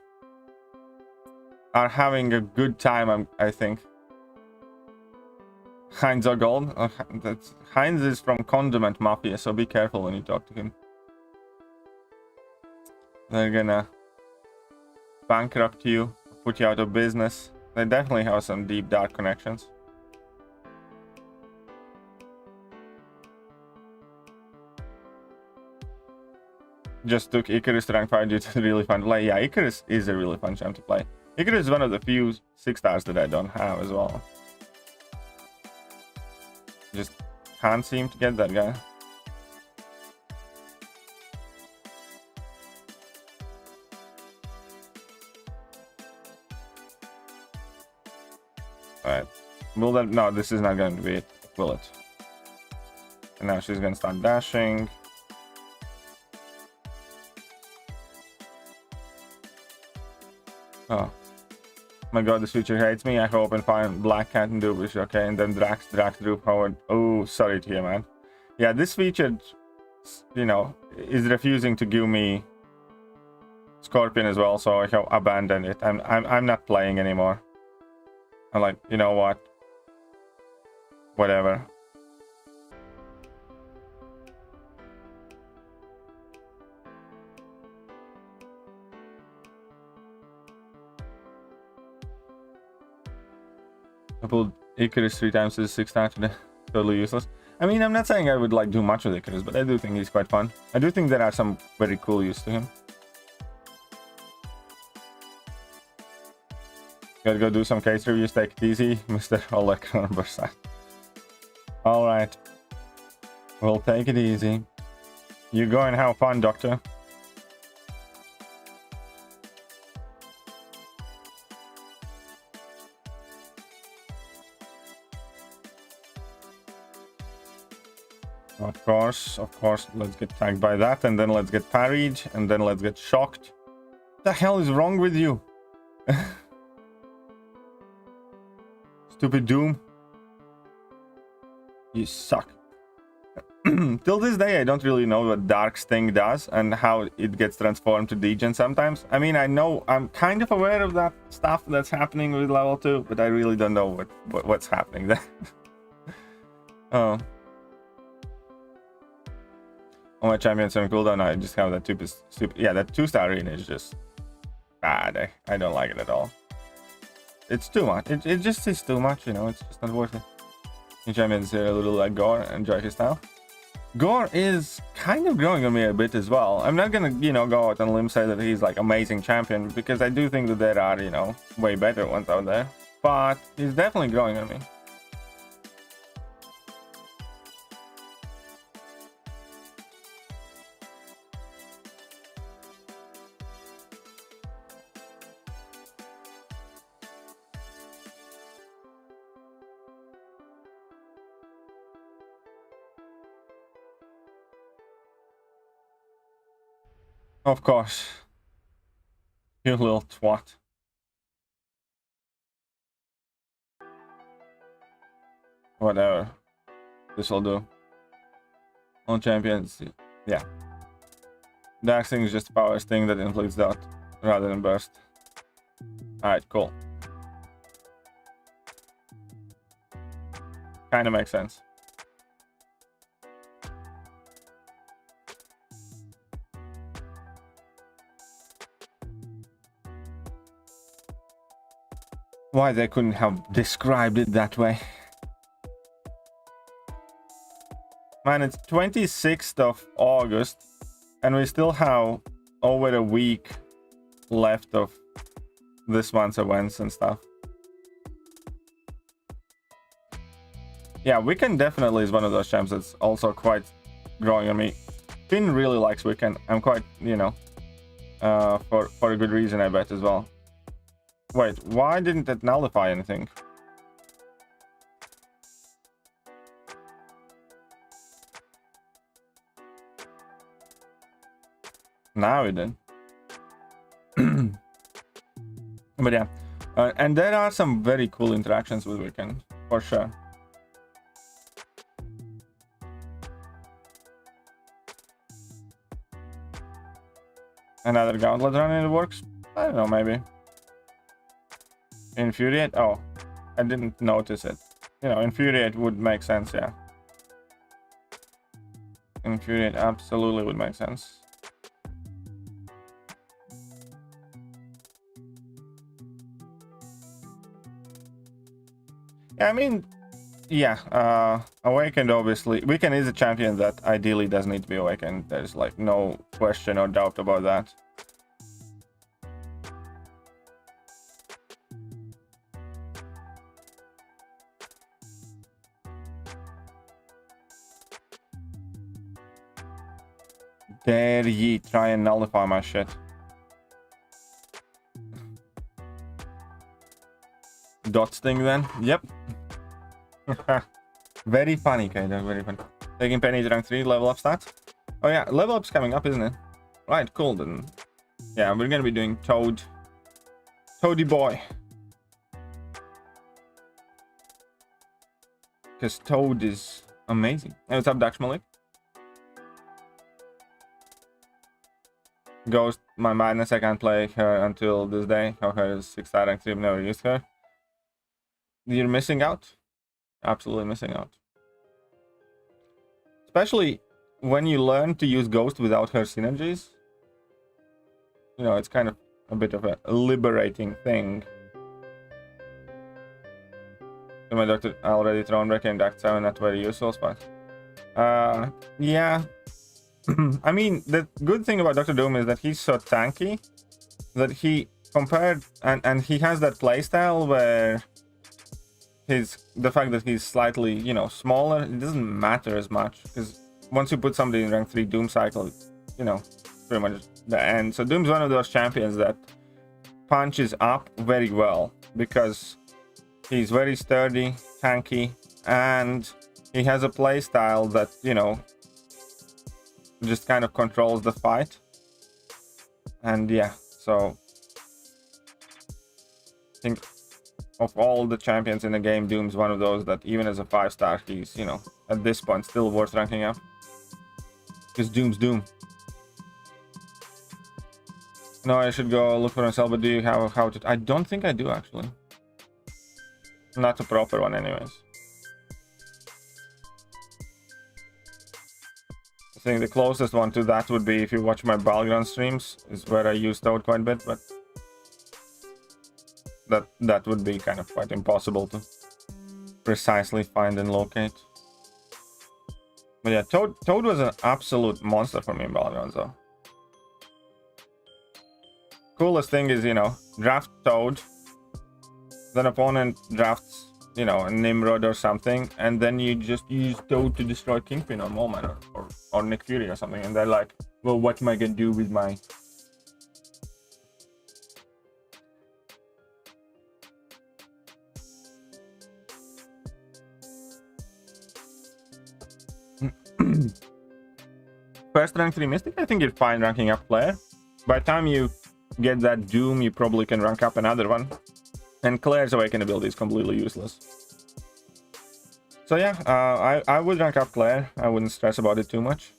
S2: are having a good time, I think. Heinz are gold. Heinz is from Condiment Mafia, so be careful when you talk to him. They're gonna bankrupt you, put you out of business. They definitely have some deep, dark connections. Just took Icarus to rank 5 due to really fun play. Yeah, Icarus is a really fun champ to play. Icarus is one of the few 6-stars that I don't have as well. Just can't seem to get that guy. Alright. Will that... No, this is not going to be it. Will it? And now she's going to start dashing. Oh my god, this feature hates me. I hope and find Black Cat and Dubish, okay? And then Drax, Droop, Howard. Oh, sorry to hear, man. Yeah, this feature, you know, is refusing to give me Scorpion as well, so I have abandoned it. I'm not playing anymore. I'm like, you know what? Whatever. I pulled Icarus 3 times as 6-star today. Totally useless. I mean, I'm not saying I would like do much with Icarus, but I do think he's quite fun. I do think there are some very cool use to him. Gotta go do some case reviews, take it easy, Mr. Oleg Bersat. Alright. We'll take it easy. You go and have fun, Doctor. Of course, let's get tagged by that, and then let's get parried, and then let's get shocked. What the hell is wrong with you? Stupid Doom. You suck. Till this day, I don't really know what Dark Sting does and how it gets transformed to Degen sometimes. I mean, I know, I'm kind of aware of that stuff that's happening with level 2, but I really don't know what's happening there. Oh. All my champions are on cooldown. I just have that stupid. Yeah, that 2-star arena is just bad. I don't like it at all. It's too much. It just is too much, you know. It's just not worth it. New champions a little like Gore. Enjoy his style. Gore is kind of growing on me a bit as well. I'm not gonna, you know, go out on a limb say that he's like amazing champion, because I do think that there are, you know, way better ones out there. But he's definitely growing on me. Of course. You little twat. Whatever. This will do. All champions. Yeah. Dark Sting is just a power sting that inflicts dot rather than burst. Alright, cool. Kinda makes sense. Why they couldn't have described it that way. Man, it's 26th of August and we still have over a week left of this month's events and stuff. Yeah, Wiccan definitely is one of those champs that's also quite growing on me. Finn really likes Wiccan. I'm quite, you know, for a good reason, I bet, as well. Wait, why didn't it nullify anything? Now it did. But yeah, and there are some very cool interactions with Wiccan, for sure. Another gauntlet run in the works? I don't know, maybe. Infuriate? Oh, I didn't notice it. You know, Infuriate would make sense, yeah. Infuriate absolutely would make sense. Yeah, I mean, yeah, Awakened, obviously. Wiccan is a champion that ideally does need to be awakened. There's like no question or doubt about that. Dare ye try and nullify my shit. Dot sting then? Yep. Very funny, Kato, very funny. Taking Penny to rank 3, level up stats. Oh yeah, level up's coming up, isn't it? Right, cool then. Yeah, we're gonna be doing Toad. Toady boy. Because Toad is amazing. Hey, what's up, Dax Malik? Ghost, my madness, I can't play her until this day. Her is 6-star rank 3, I've never used her. You're missing out. Absolutely missing out. Especially when you learn to use Ghost without her synergies. You know, it's kind of a bit of a liberating thing. So my doctor already thrown back in Act 7, not very useful spot. Yeah. I mean, the good thing about Dr. Doom is that he's so tanky that he compared, and he has that playstyle where the fact that he's slightly, you know, smaller, it doesn't matter as much because once you put somebody in rank 3 Doom cycle, you know, pretty much the end. So Doom's one of those champions that punches up very well because he's very sturdy, tanky, and he has a play style that, you know, just kind of controls the fight. And yeah, so I think of all the champions in the game, Doom's one of those that even as a 5-star, he's, you know, at this point still worth ranking up. Because Doom's Doom. No, I should go look for myself, but do you have how to... I don't think I do, actually. Not a proper one, anyways. I think the closest one to that would be if you watch my Balgran streams, is where I use Toad quite a bit, but... That would be kind of quite impossible to precisely find and locate. But yeah, Toad was an absolute monster for me in Balgran, though. Coolest thing is, you know, draft Toad, then opponent drafts, you know, a Nimrod or something, and then you just use Toad to destroy Kingpin or Mole-Man or Nick Fury or something, and they're like, well, what am I gonna do with my... First rank 3 Mystic, I think you're fine ranking up Claire. By the time you get that Doom, you probably can rank up another one. And Claire's Awaken ability is completely useless. So yeah, I would rank up Claire. I wouldn't stress about it too much.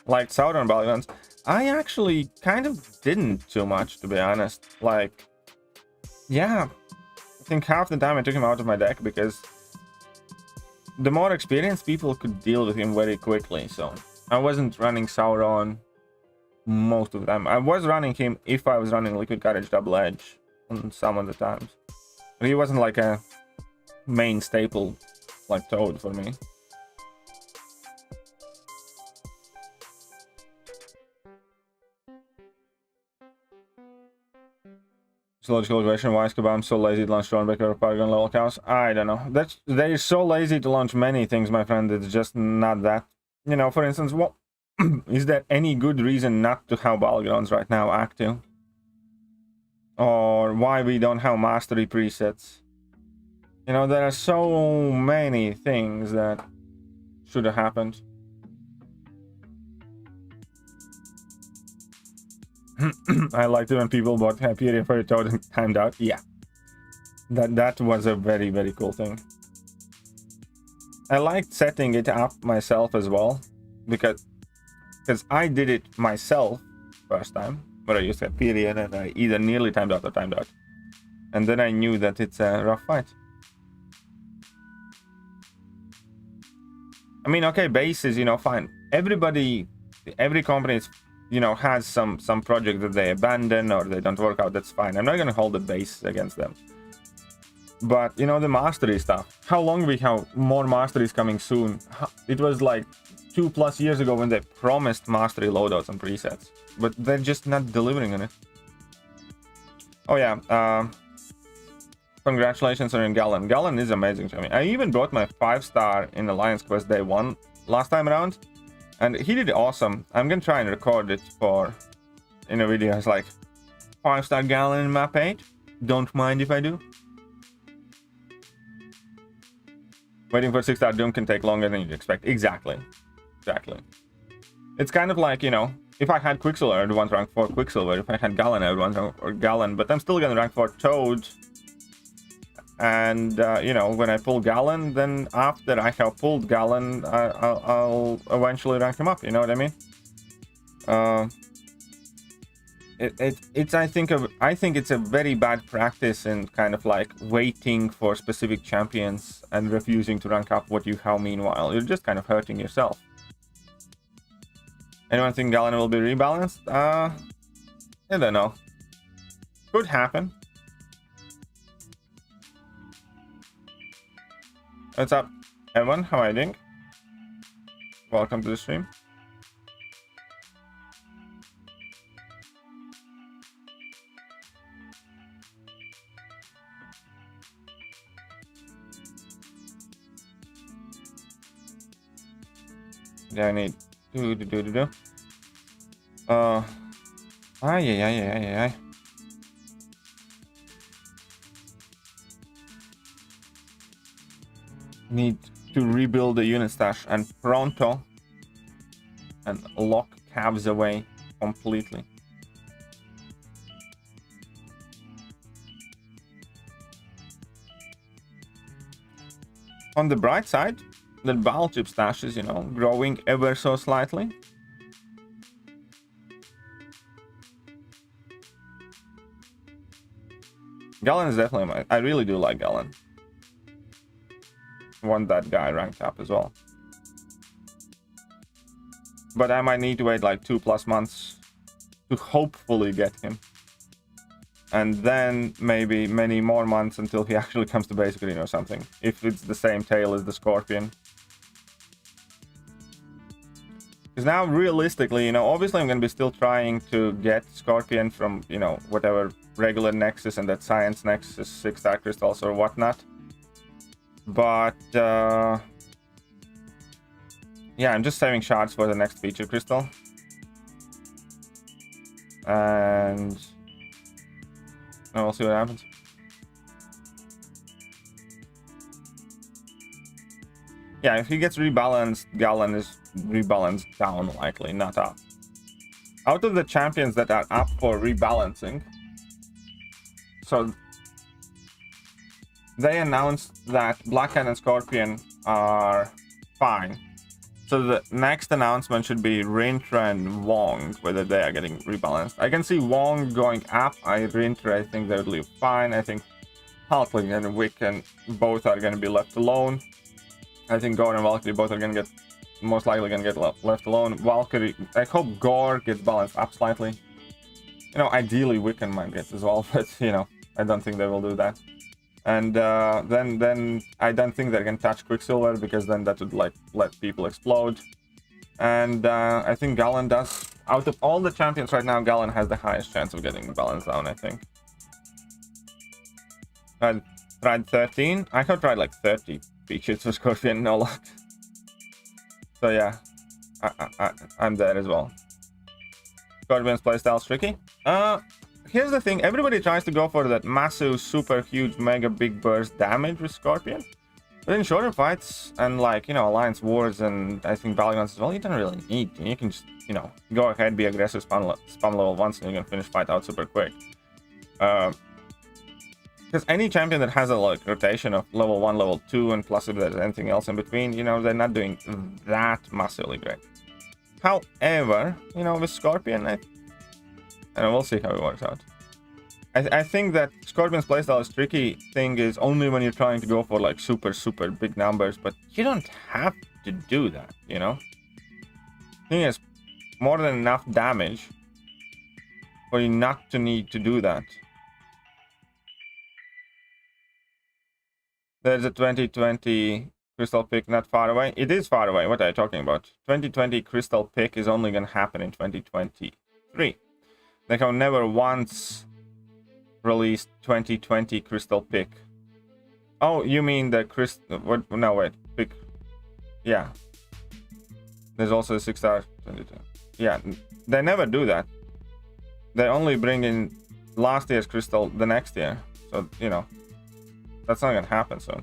S2: Like Sauron Balgans, I actually kind of didn't too much, to be honest. Like, yeah, I think half the time I took him out of my deck because the more experienced people could deal with him very quickly. So I wasn't running Sauron most of the time. I was running him if I was running Liquid Courage Double Edge on some of the times. But he wasn't like a main staple like Toad for me. It's a logical question, why is Kabam so lazy to launch Stormbeck or Paragon level cows? I don't know. They're so lazy to launch many things, my friend. It's just not that. You know, for instance, what is there any good reason not to have Balgrons right now active? Or why we don't have mastery presets? You know, there are so many things that should have happened. I liked it when people bought Hyperion for a Toad and timed out. Yeah, that was a very, very cool thing. I liked setting it up myself as well, because I did it myself first time, where I used Hyperion and I either nearly timed out or timed out. And then I knew that it's a rough fight. I mean, okay, base is, you know, fine. Every company is, you know, has some project that they abandon or they don't work out. That's fine. I'm not gonna hold the base against them. But, you know, the mastery stuff. How long we have more masteries coming soon? It was like 2+ years ago when they promised mastery loadouts and presets, but they're just not delivering on it. Oh yeah, congratulations on Galan. Galan is amazing to me. I even brought my 5-star in Alliance Quest Day 1 last time around, and he did awesome. I'm gonna try and record it in a video. It's like 5-star Galan in map 8. Don't mind if I do. Waiting for 6-star Doom can take longer than you'd expect. Exactly. It's kind of like, you know, if I had Quicksilver, I'd want rank 4 Quicksilver. If I had Galan, I would want rank 4 Galan. But I'm still gonna rank 4 Toad. And, you know, when I pull Galan, then after I have pulled Galan, I'll eventually rank him up. You know what I mean? I think it's a very bad practice in kind of like waiting for specific champions and refusing to rank up what you have meanwhile. You're just kind of hurting yourself. Anyone think Galan will be rebalanced? I don't know. Could happen. What's up, everyone? How are you doing? Welcome to the stream. Yeah, I need do. Ay. Need to rebuild the unit stash and pronto and lock cabs away completely. On the bright side, the battle chip stash is, you know, growing ever so slightly. Galan is definitely I really do like Galan. Want that guy ranked up as well. But I might need to wait like 2+ months to hopefully get him. And then maybe many more months until he actually comes to basic arena or something. If it's the same tail as the Scorpion. Because now, realistically, you know, obviously I'm going to be still trying to get Scorpion from, you know, whatever regular Nexus and that Science Nexus 6-star crystals or whatnot. But, yeah, I'm just saving shards for the next feature crystal. And we'll see what happens. Yeah, if he gets rebalanced, Galan is rebalanced down likely, not up. Out of the champions that are up for rebalancing, so they announced that Black Cat and Scorpion are fine. So the next announcement should be Rintra and Wong, whether they are getting rebalanced. I can see Wong going up. Rintra, I think they'll leave fine. I think Hulkling and Wiccan both are going to be left alone. I think Gore and Valkyrie both are going to get, most likely going to get left alone. Valkyrie, I hope Gore gets balanced up slightly. You know, ideally Wiccan might get as well, but, you know, I don't think they will do that. And then I don't think they're gonna touch Quicksilver, because then that would like let people explode. And I think Galan does, out of all the champions right now, Galan has the highest chance of getting balanced down, I think. I tried 13. I have tried like 30 features for Scorpion, no luck. So yeah, I'm there as well. Scorpion's playstyle is tricky. Here's the thing, everybody tries to go for that massive, super huge, mega big burst damage with Scorpion. But in shorter fights and like, you know, Alliance Wars and I think Galans as well, you don't really need to. You can just, you know, go ahead, be aggressive, spam level once, and you can finish fight out super quick. Because any champion that has a like rotation of level 1, level 2, and plus if there's anything else in between, you know, they're not doing that massively great. However, you know, with Scorpion, and we'll see how it works out. I think that Scorpion's playstyle is tricky thing is only when you're trying to go for like super big numbers, but you don't have to do that, you know? I think it's more than enough damage for you not to need to do that. There's a 2020 crystal pick not far away. It is far away. What are you talking about? 2020 crystal pick is only going to happen in 2023. They have never once released 2020 crystal pick. Oh, you mean the crystal? What? No, wait. Pick. Yeah. There's also a 6-star 22. Yeah, they never do that. They only bring in last year's crystal the next year. So, you know, that's not gonna happen soon.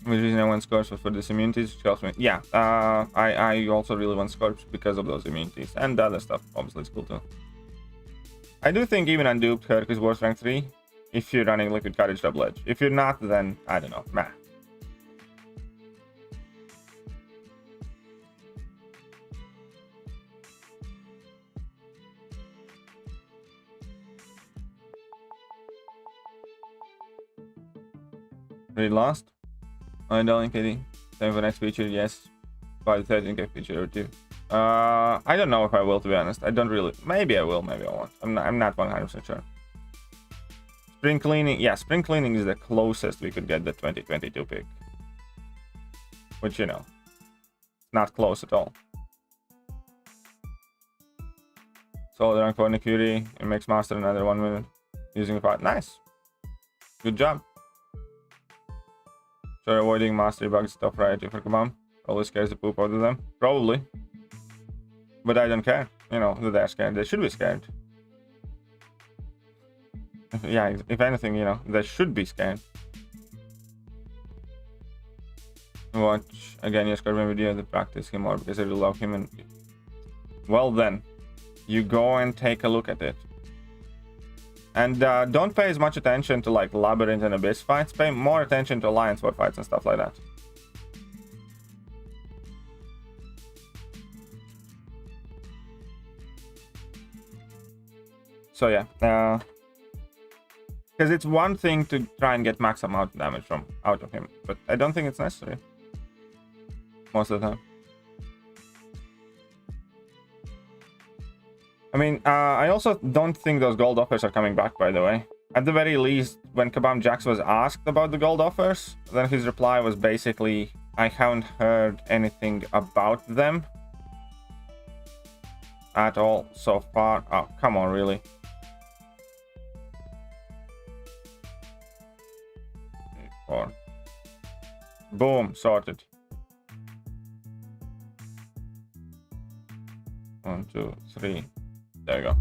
S2: Which reason I want Scorch for this immunities, which helps me. Yeah, I also really want Scorch because of those immunities. And the other stuff, obviously, is cool too. I do think even unduped Herc is worth rank 3 if you're running Liquid Courage Double Edge. If you're not, then I don't know. Meh. Really lost? I'm darling Kitty. Time for next feature, yes. By the 13k feature or 2. I don't know if I will, to be honest. I don't really. Maybe I will, maybe I won't. I'm not 100% sure. Spring cleaning, yeah, spring cleaning is the closest we could get the 2022 pick. Which, you know, not close at all. So the rank for Nikuri, it makes master another 1 minute using a part. Nice. Good job. Sure, avoiding mastery bugs is top priority for Kabam. Probably scares the poop out of them. Probably. But I don't care. You know, that they're scared. They should be scared. Yeah, if anything, you know, they should be scared. Watch again your Scorpion video to practice him more because I really love him. And well then, you go and take a look at it. And don't pay as much attention to like Labyrinth and Abyss fights. Pay more attention to Alliance War fights and stuff like that. So yeah, because it's one thing to try and get max amount of damage out of him, but I don't think it's necessary most of the time. I mean, I also don't think those gold offers are coming back, by the way. At the very least, when Kabam Jax was asked about the gold offers, then his reply was basically, I haven't heard anything about them at all so far. Oh, come on, really? Four. Boom, sorted. 1, 2, 3. There you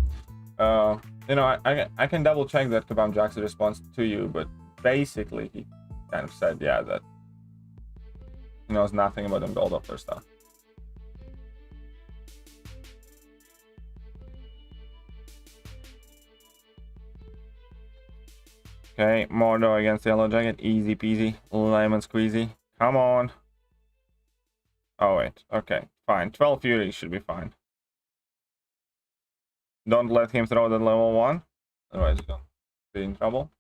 S2: go. You know, I can double check that Kabam Jack's response to you, but basically he kind of said, yeah, that he knows nothing about them gold offer stuff. Okay, Mordor against Yellow Jacket, easy peasy, lemon squeezy. Come on. Oh wait, okay, fine. 12 Fury should be fine. Don't let him throw the level 1, otherwise you're gonna be in trouble.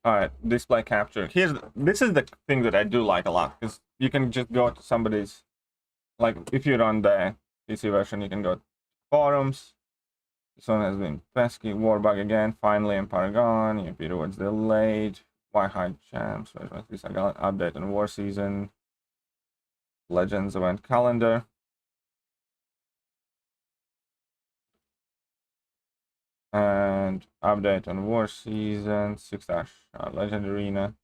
S2: Alright, display capture. This is the thing that I do like a lot, because you can just go to somebody's, like if you're on the PC version, you can go to forums. This one has been pesky. Warbug again, finally Empire gone. EMP rewards delayed. Why hide champs? Galan update on war season. Legends event calendar. And update on war season. 6 legend arena.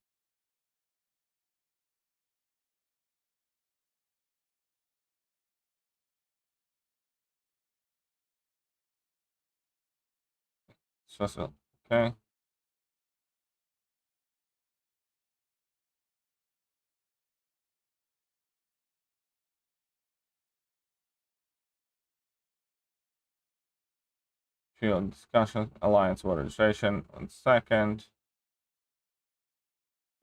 S2: So okay. Field discussion, Alliance War registration. 1 second.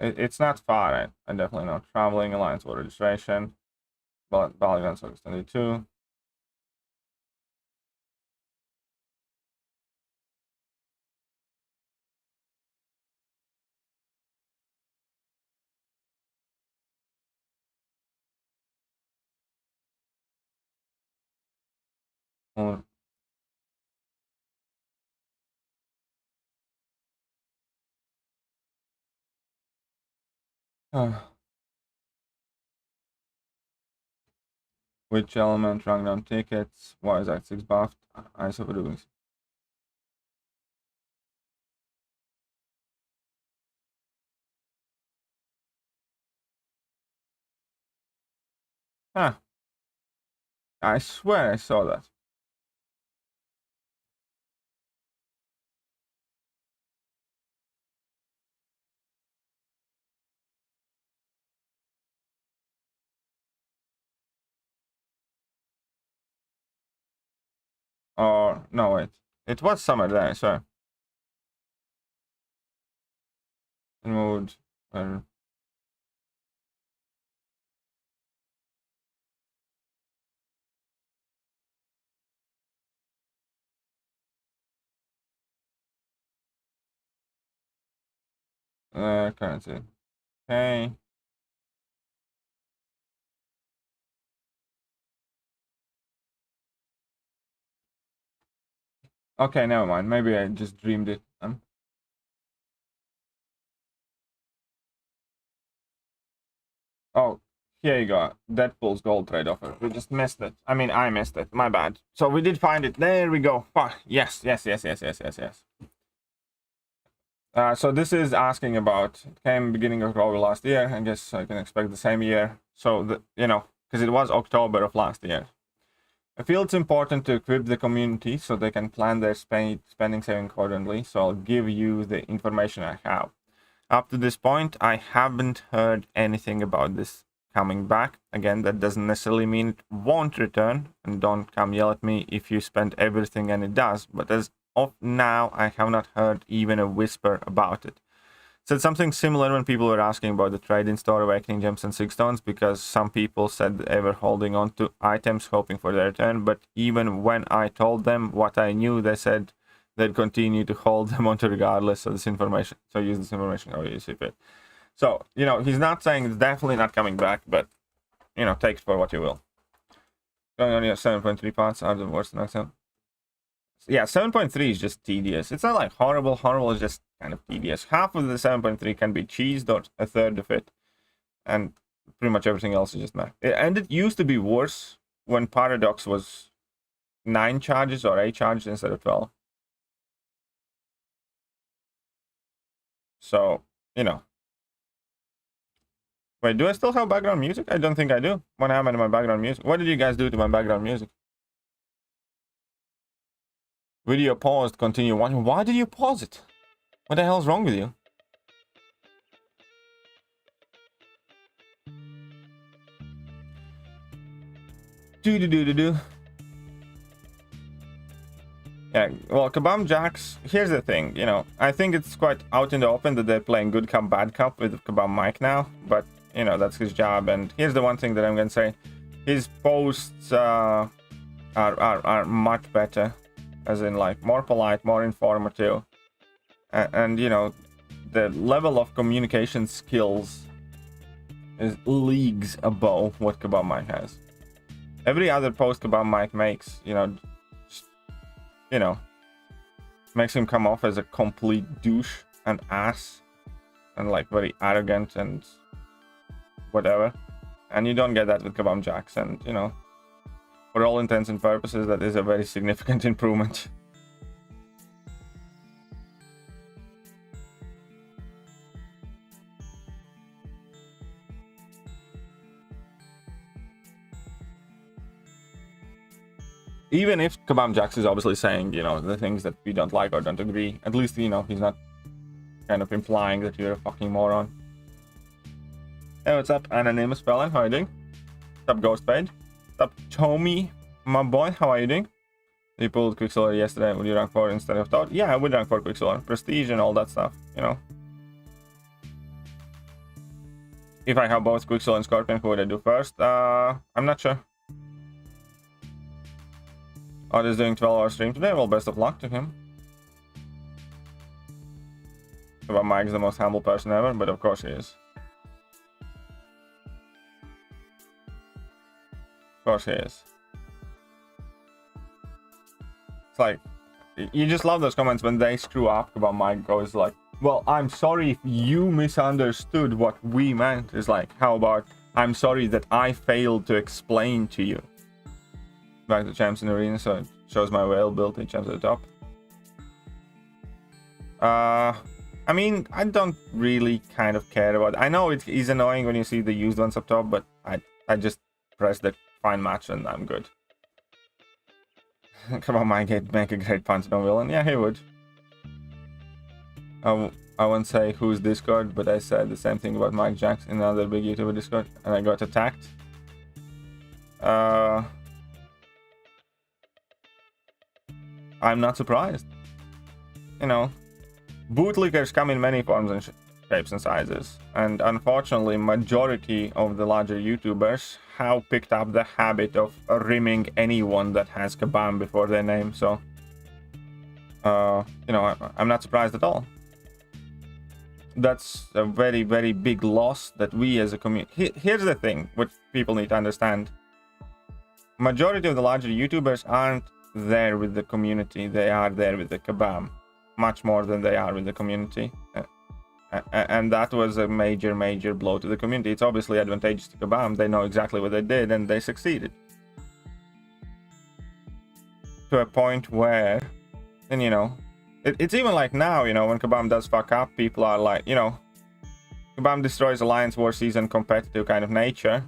S2: It's not far. I definitely know. Traveling, Alliance War registration. Balagans August 22. Which element rang down tickets? Why is Act 6 buffed? I suffer doing. Huh. I swear I saw that. Or no, wait. It was summer there, I swear. Mode. Currency. Okay. Okay, never mind. Maybe I just dreamed it. Oh, here you go. Deadpool's gold trade offer. We just missed it. I mean, I missed it. My bad. So we did find it. There we go. Fuck. Yes, yes, yes, yes, yes, yes, yes. So this is asking about, it came beginning of October last year. I guess I can expect the same year. So, because it was October of last year. I feel it's important to equip the community so they can plan their spending saving accordingly. So I'll give you the information I have. Up to this point, I haven't heard anything about this coming back. Again, that doesn't necessarily mean it won't return. And don't come yell at me if you spend everything and it does. But as of now, I have not heard even a whisper about it. Said something similar when people were asking about the trade-in store, Awakening Gems and Sig Stones, because some people said they were holding on to items hoping for their return, but even when I told them what I knew, they said they'd continue to hold them onto regardless of this information. So use this information how you see fit. So, he's not saying it's definitely not coming back, but, take it for what you will. Going on your 7.3 parts are the worst next time. Yeah, 7.3 is just tedious. It's not like horrible, it's just kind of tedious. Half of the 7.3 can be cheesed, or a third of it, and pretty much everything else is just meh. And it used to be worse when Paradox was 9 charges or 8 charges instead of 12. So, Wait, do I still have background music? I don't think I do. What happened to my background music? What did you guys do to my background music? Video paused, continue watching. Why did you pause it? What the hell's wrong with you? Do. Yeah, well, Kabam Jacks, here's the thing, I think it's quite out in the open that they're playing good cop, bad cop with Kabam Mike now, but, that's his job, and here's the one thing that I'm gonna say. His posts are much better, as in, like, more polite, more informative, and the level of communication skills is leagues above what Kabam Mike has. Every other post Kabam Mike makes, makes him come off as a complete douche and ass and like very arrogant and whatever. And you don't get that with Kabam Jacks, and for all intents and purposes, that is a very significant improvement. Even if Kabam Jacks is obviously saying, the things that we don't like or don't agree, at least, he's not kind of implying that you're a fucking moron. Hey, what's up, Anonymous Felon? How are you doing? What's up, Ghostfade? What's up, Tommy, my boy? How are you doing? You pulled Quicksilver yesterday. Would you rank 4 instead of Toad? Yeah, I would rank 4 Quicksilver. Prestige and all that stuff, If I have both Quicksilver and Scorpion, who would I do first? I'm not sure. Otis doing 12-hour stream today. Well, best of luck to him. But Mike's the most humble person ever, but of course he is. Of course he is. It's like, you just love those comments when they screw up about Mike goes like, well, I'm sorry if you misunderstood what we meant. It's like, how about, I'm sorry that I failed to explain to you. Back to champs in arena, so it shows my whale build in champs at the top. I mean, I don't really kind of care about it. I know it is annoying when you see the used ones up top, but I just press the fine match and I'm good. Come on, Mike, make a great punch, no villain. Yeah, he would. I won't say whose Discord, but I said the same thing about Mike Jacks in another big YouTuber Discord, and I got attacked. I'm not surprised. Bootlickers come in many forms and shapes and sizes, and unfortunately, majority of the larger YouTubers have picked up the habit of rimming anyone that has Kabam before their name. So, I'm not surprised at all. That's a very, very big loss that we as a community. Here's the thing, what people need to understand: majority of the larger YouTubers aren't there with the community, they are there with the Kabam much more than they are with the community, and that was a major blow to the community. It's obviously advantageous to Kabam. They know exactly what they did and they succeeded to a point where, and It's even like now, you know, when Kabam does fuck up, people are like, you know, Kabam destroys Alliance War season competitive kind of nature.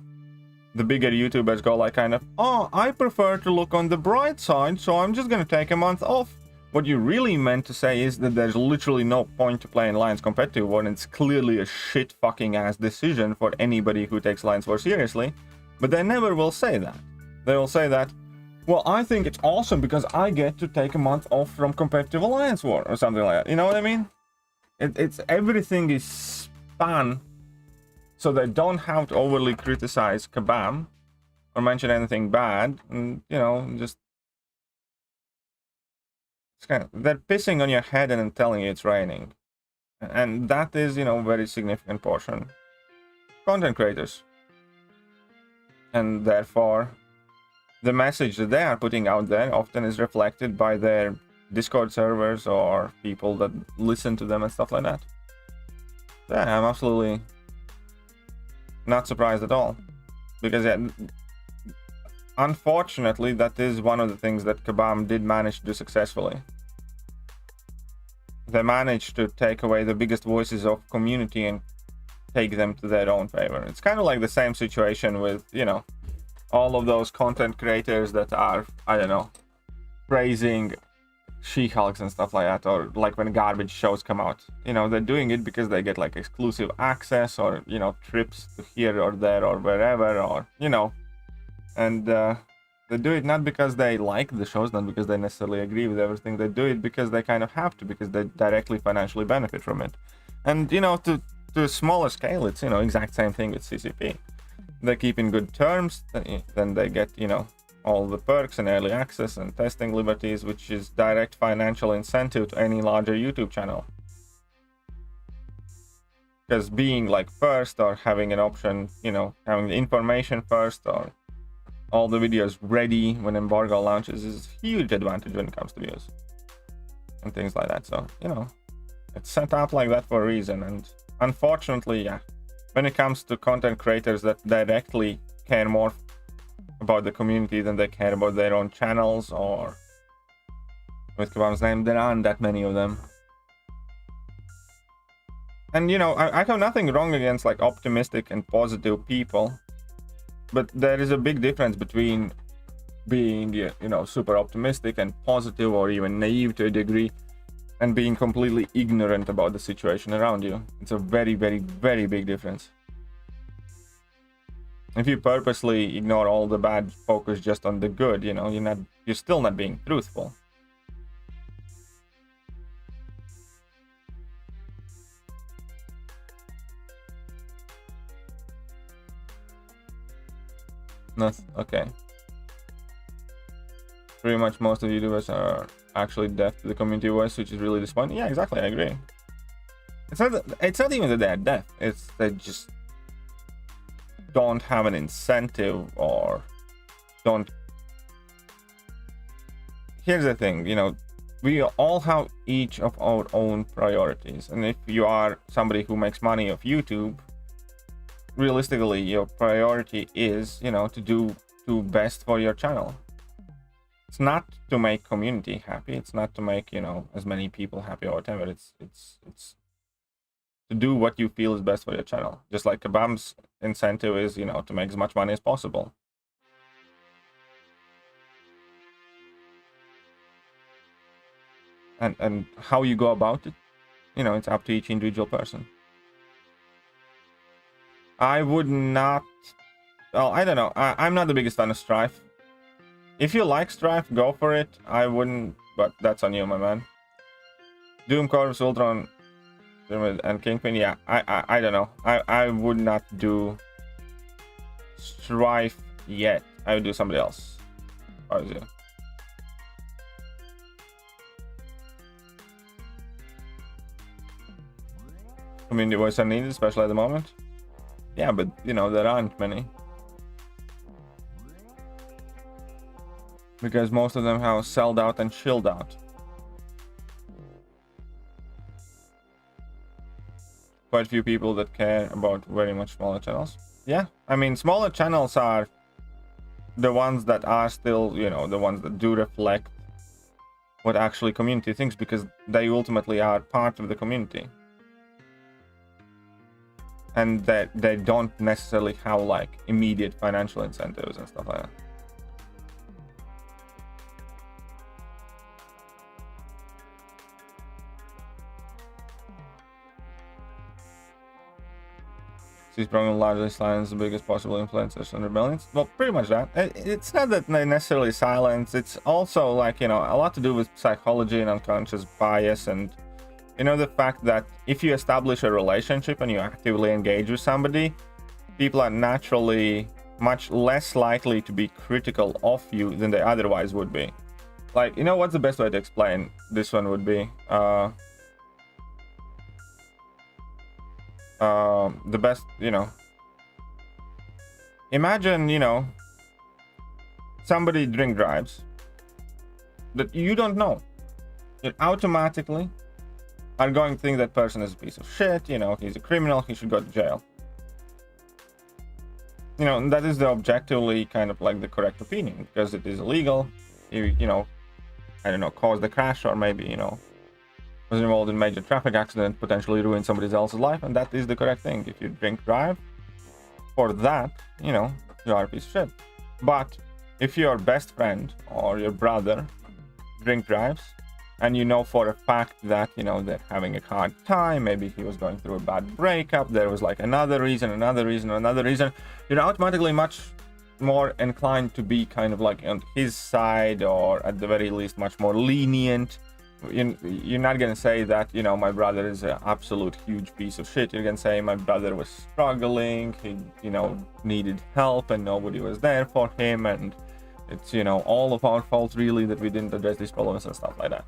S2: The bigger YouTubers go like kind of, oh, I prefer to look on the bright side, so I'm just gonna take a month off. What you really meant to say is that there's literally no point to play in Alliance competitive war, and it's clearly a shit fucking ass decision for anybody who takes Alliance War seriously. But they never will say that. They will say that, well, I think it's awesome because I get to take a month off from competitive Alliance War or something like that. You know what I mean? It's everything is spun so they don't have to overly criticize Kabam or mention anything bad, and you know, just it's kind of, they're pissing on your head and then telling you it's raining, and that is, you know, a very significant portion content creators, and therefore the message that they are putting out there often is reflected by their Discord servers or people that listen to them and stuff like that. Yeah, I'm absolutely not surprised at all, because yeah, unfortunately that is one of the things that Kabam did manage to do successfully. They managed to take away the biggest voices of community and take them to their own favor. It's kind of like the same situation with, you know, all of those content creators that are, I don't know, praising She-Hulks and stuff like that, or like when garbage shows come out, you know, they're doing it because they get like exclusive access or, you know, trips to here or there or wherever, or, you know, and they do it not because they like the shows, not because they necessarily agree with everything. They do it because they kind of have to, because they directly financially benefit from it. And, you know, to a smaller scale, it's, you know, exact same thing with CCP. They keep in good terms, then they get, you know, all the perks and early access and testing liberties, which is direct financial incentive to any larger YouTube channel. Because being like first, or having an option, you know, having the information first, or all the videos ready when embargo launches, is a huge advantage when it comes to views and things like that. So, you know, it's set up like that for a reason. And unfortunately, yeah, when it comes to content creators that directly care more about the community than they care about their own channels, or with Kabam's name, there aren't that many of them. And, you know, I have nothing wrong against like optimistic and positive people, but there is a big difference between being, you know, super optimistic and positive, or even naive to a degree, and being completely ignorant about the situation around you. It's a very, very, very big difference. If you purposely ignore all the bad, focus just on the good, you know, you're still not being truthful. Not okay. Pretty much most of YouTubers are actually deaf to the community voice, which is really disappointing. Yeah, exactly, I agree. It's not even that they're deaf, it's they just don't have an incentive, or don't. Here's the thing, you know, we all have each of our own priorities, and if you are somebody who makes money off YouTube, realistically your priority is, you know, to do best for your channel. It's not to make community happy, it's not to make, you know, as many people happy or whatever. It's to do what you feel is best for your channel. Just like Kabam's incentive is, you know, to make as much money as possible. And how you go about it, you know, it's up to each individual person. I would not, well, I don't know, I'm not the biggest fan of Strife. If you like Strife, go for it. I wouldn't, but that's on you, my man. Doom, Corvus, Ultron, and Kingpin, yeah, I don't know. I would not do Strife yet. I would do somebody else. How is it? Community voice are needed, especially at the moment. Yeah, but you know, there aren't many. Because most of them have sold out and chilled out. Quite a few people that care about very much smaller channels. Yeah, I mean, smaller channels are the ones that are still, you know, the ones that do reflect what actually community thinks, because they ultimately are part of the community. And that they don't necessarily have like immediate financial incentives and stuff like that. She's probably largely silence the biggest possible influencers on rebellions. Well, pretty much that. It's not that they necessarily silence. It's also like, you know, a lot to do with psychology and unconscious bias, and you know, the fact that if you establish a relationship and you actively engage with somebody, people are naturally much less likely to be critical of you than they otherwise would be. Like, you know, what's the best way to explain this one would be? The best, you know, imagine, you know, somebody drink drives that you don't know. It automatically are going to think that person is a piece of shit, you know, he's a criminal, he should go to jail. You know, and that is the objectively kind of like the correct opinion, because it is illegal. You know, I don't know, caused the crash, or maybe, you know, was involved in major traffic accident, potentially ruined somebody else's life, and that is the correct thing. If you drink drive, for that, you know, you are a piece of shit. But if your best friend or your brother drink drives, and you know for a fact that, you know, they're having a hard time, maybe he was going through a bad breakup, there was like another reason, you're automatically much more inclined to be kind of like on his side, or at the very least much more lenient. You're not gonna say that, you know, my brother is an absolute huge piece of shit. You're gonna say my brother was struggling, he, you know, needed help and nobody was there for him, and it's, you know, all of our fault really that we didn't address these problems and stuff like that.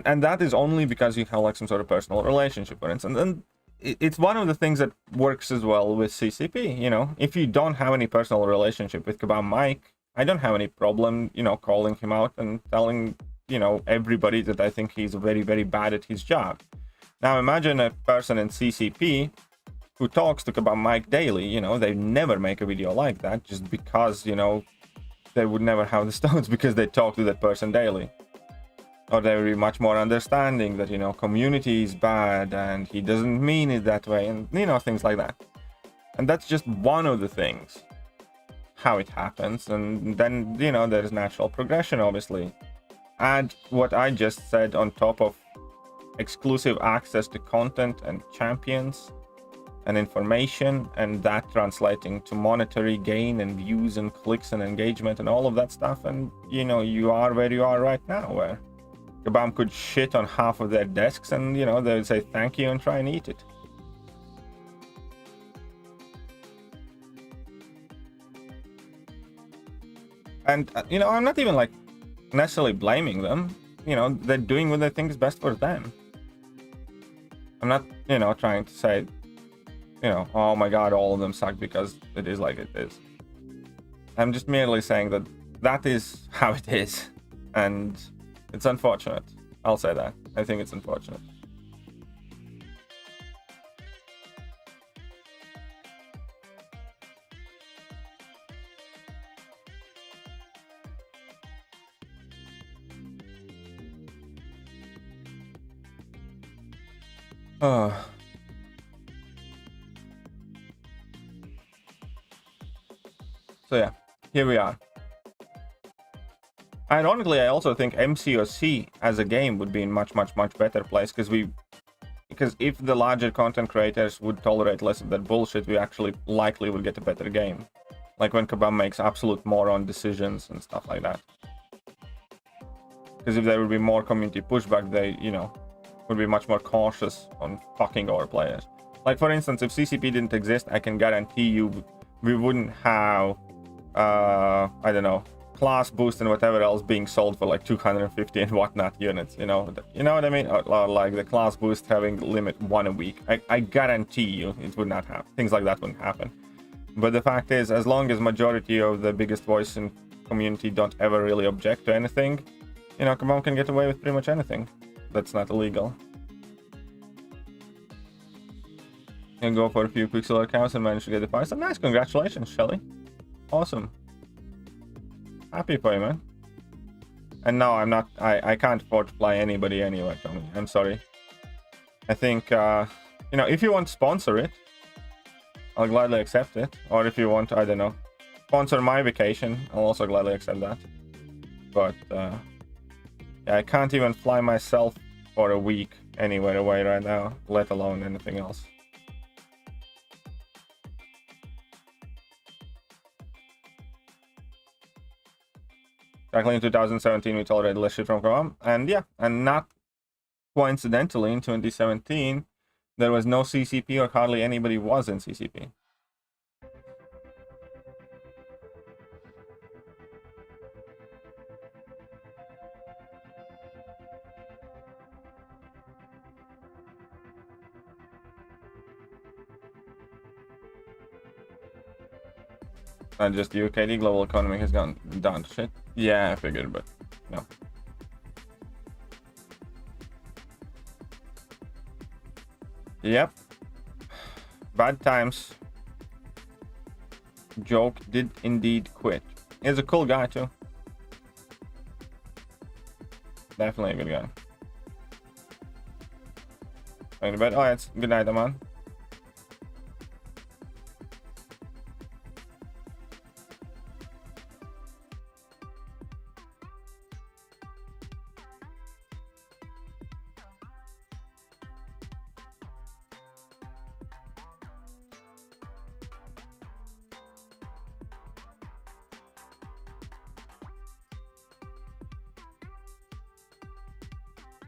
S2: And that is only because you have like some sort of personal relationship, for instance. And it's one of the things that works as well with CCP. You know, if you don't have any personal relationship with Kebab Mike, I don't have any problem, you know, calling him out and telling, you know, everybody that I think he's very, very bad at his job. Now imagine a person in CCP who talks to Kebab Mike daily. You know, they never make a video like that, just because, you know, they would never have the stones, because they talk to that person daily. Or they would be much more understanding that, you know, community is bad and he doesn't mean it that way, and, you know, things like that. And that's just one of the things, how it happens. And then, you know, there's natural progression, obviously. Add what I just said on top of exclusive access to content and champions and information, and that translating to monetary gain and views and clicks and engagement and all of that stuff, and, you know, you are where you are right now, where Kebab could shit on half of their desks and, you know, they would say thank you and try and eat it. And, you know, I'm not even like necessarily blaming them. You know, they're doing what they think is best for them. I'm not, you know, trying to say, you know, oh my god, all of them suck because it is like it is. I'm just merely saying that that is how it is. And it's unfortunate. I'll say that. I think it's unfortunate. So yeah, here we are. Ironically, I also think MCOC as a game would be in much better place, because if the larger content creators would tolerate less of that bullshit, we actually likely would get a better game. Like when Kebab makes absolute moron decisions and stuff like that. Because if there would be more community pushback, they, you know, would be much more cautious on fucking our players. Like for instance, if CCP didn't exist, I can guarantee you we wouldn't have, I don't know, class boost and whatever else being sold for like 250 and whatnot units, you know what I mean? Or like the class boost having limit 1 a week. I guarantee you it would not happen. Things like that wouldn't happen. But the fact is, as long as majority of the biggest voice in community don't ever really object to anything, you know, Kebab can get away with pretty much anything that's not illegal. And go for a few Quicksilver accounts and manage to get the price. Nice, congratulations, Shelly. Awesome. Happy for you, man. And no, I'm not. I can't afford to fly anybody anywhere, Tommy. I'm sorry. I think you know, if you want to sponsor it, I'll gladly accept it. Or if you want, I don't know, sponsor my vacation, I'll also gladly accept that. But yeah, I can't even fly myself for a week anywhere away right now, let alone anything else. Exactly, in 2017 we tolerated less shit from Kabam, and yeah, and not coincidentally in 2017 there was no CCP, or hardly anybody was in CCP. Not just the UK, the global economy has gone down to shit. Yeah, I figured, but no. Yep. Bad times. Joke did indeed quit. He's a cool guy too. Definitely a good guy. Going to bed. Oh, it's good night, man.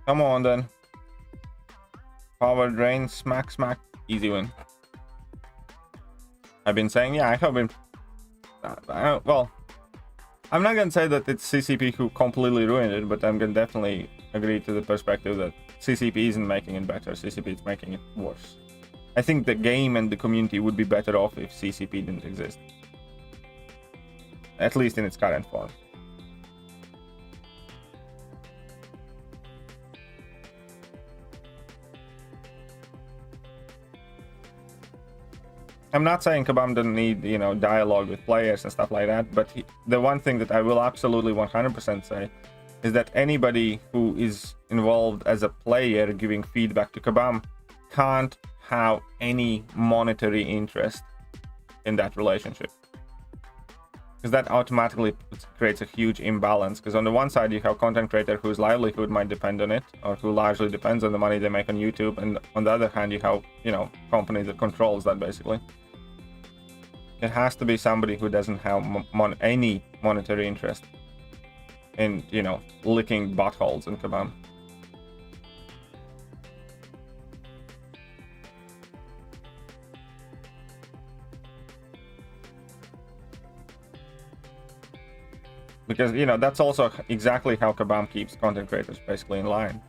S2: Come on then. Power drain, smack, smack, easy win. I've been saying, yeah, I have been. Well, I'm not gonna say that it's CCP who completely ruined it, but I'm gonna definitely agree to the perspective that CCP isn't making it better. CCP is making it worse. I think the game and the community would be better off if CCP didn't exist, at least in its current form. I'm not saying Kabam doesn't need, you know, dialogue with players and stuff like that, but the one thing that I will absolutely 100% say is that anybody who is involved as a player giving feedback to Kabam can't have any monetary interest in that relationship. Because that automatically creates a huge imbalance, because on the one side you have content creator whose livelihood might depend on it, or who largely depends on the money they make on YouTube, and on the other hand you have, you know, company that controls that basically. It has to be somebody who doesn't have any monetary interest in, you know, licking buttholes in Kabam. Because, you know, that's also exactly how Kabam keeps content creators basically in line,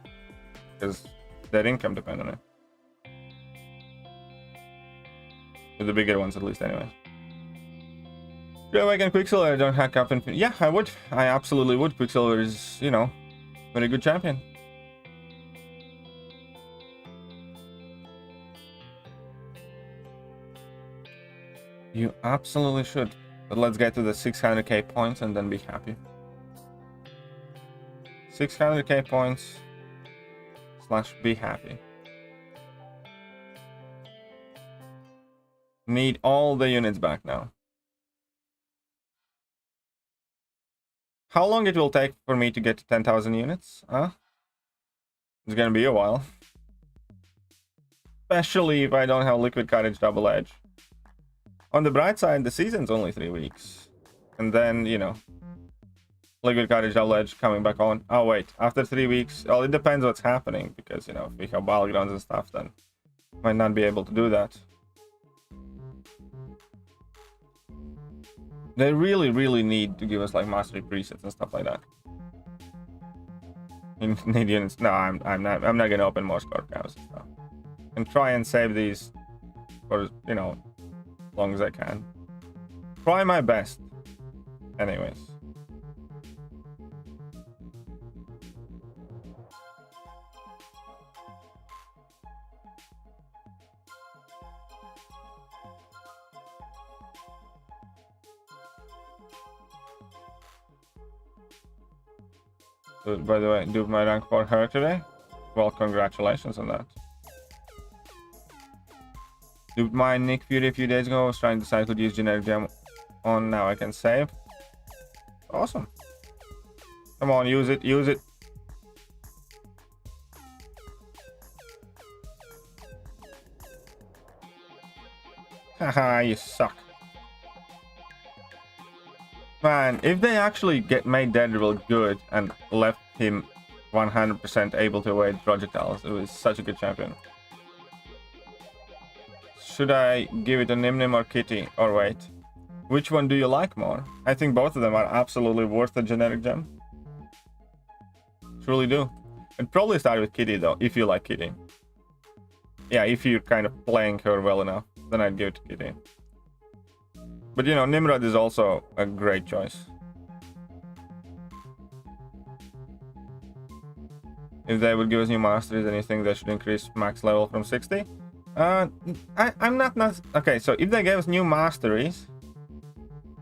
S2: because their income depends on it. For the bigger ones, at least, anyway. I can Quicksilver, don't hack up and... Yeah, I would. I absolutely would. Quicksilver is, you know, very good champion. You absolutely should. But let's get to the 600k points and then be happy. 600k points / be happy. Need all the units back now. How long it will take for me to get to 10,000 units? Huh? It's gonna be a while. Especially if I don't have Liquid Courage Double Edge. On the bright side, the season's only 3 weeks. And then, you know, Liquid Courage Double Edge coming back on. Oh wait, after 3 weeks, well, it depends what's happening, because, you know, if we have battlegrounds and stuff, then might not be able to do that. They really need to give us like mastery presets and stuff like that. Need units. No, I'm not gonna open more scorecards and stuff. And try and save these for, you know, as long as I can. Try my best. Anyways. by the way, do my rank 4 her today. Well, congratulations on that. Duped my Nick Fury a few days ago. I was trying to decide to use generic gem on. Now I can save. Awesome. Come on, use it, use it. Haha, you suck. Man, if they actually made Daredevil good and left him 100% able to evade projectiles, it was such a good champion. Should I give it to Nim Nim or Kitty? Or wait, which one do you like more? I think both of them are absolutely worth a generic gem. Truly do. I'd probably start with Kitty though, if you like Kitty. Yeah, if you're kind of playing her well enough, then I'd give it to Kitty. But you know, Nimrod is also a great choice. If they would give us new masteries, then you think they should increase max level from 60? I'm not okay, so if they gave us new masteries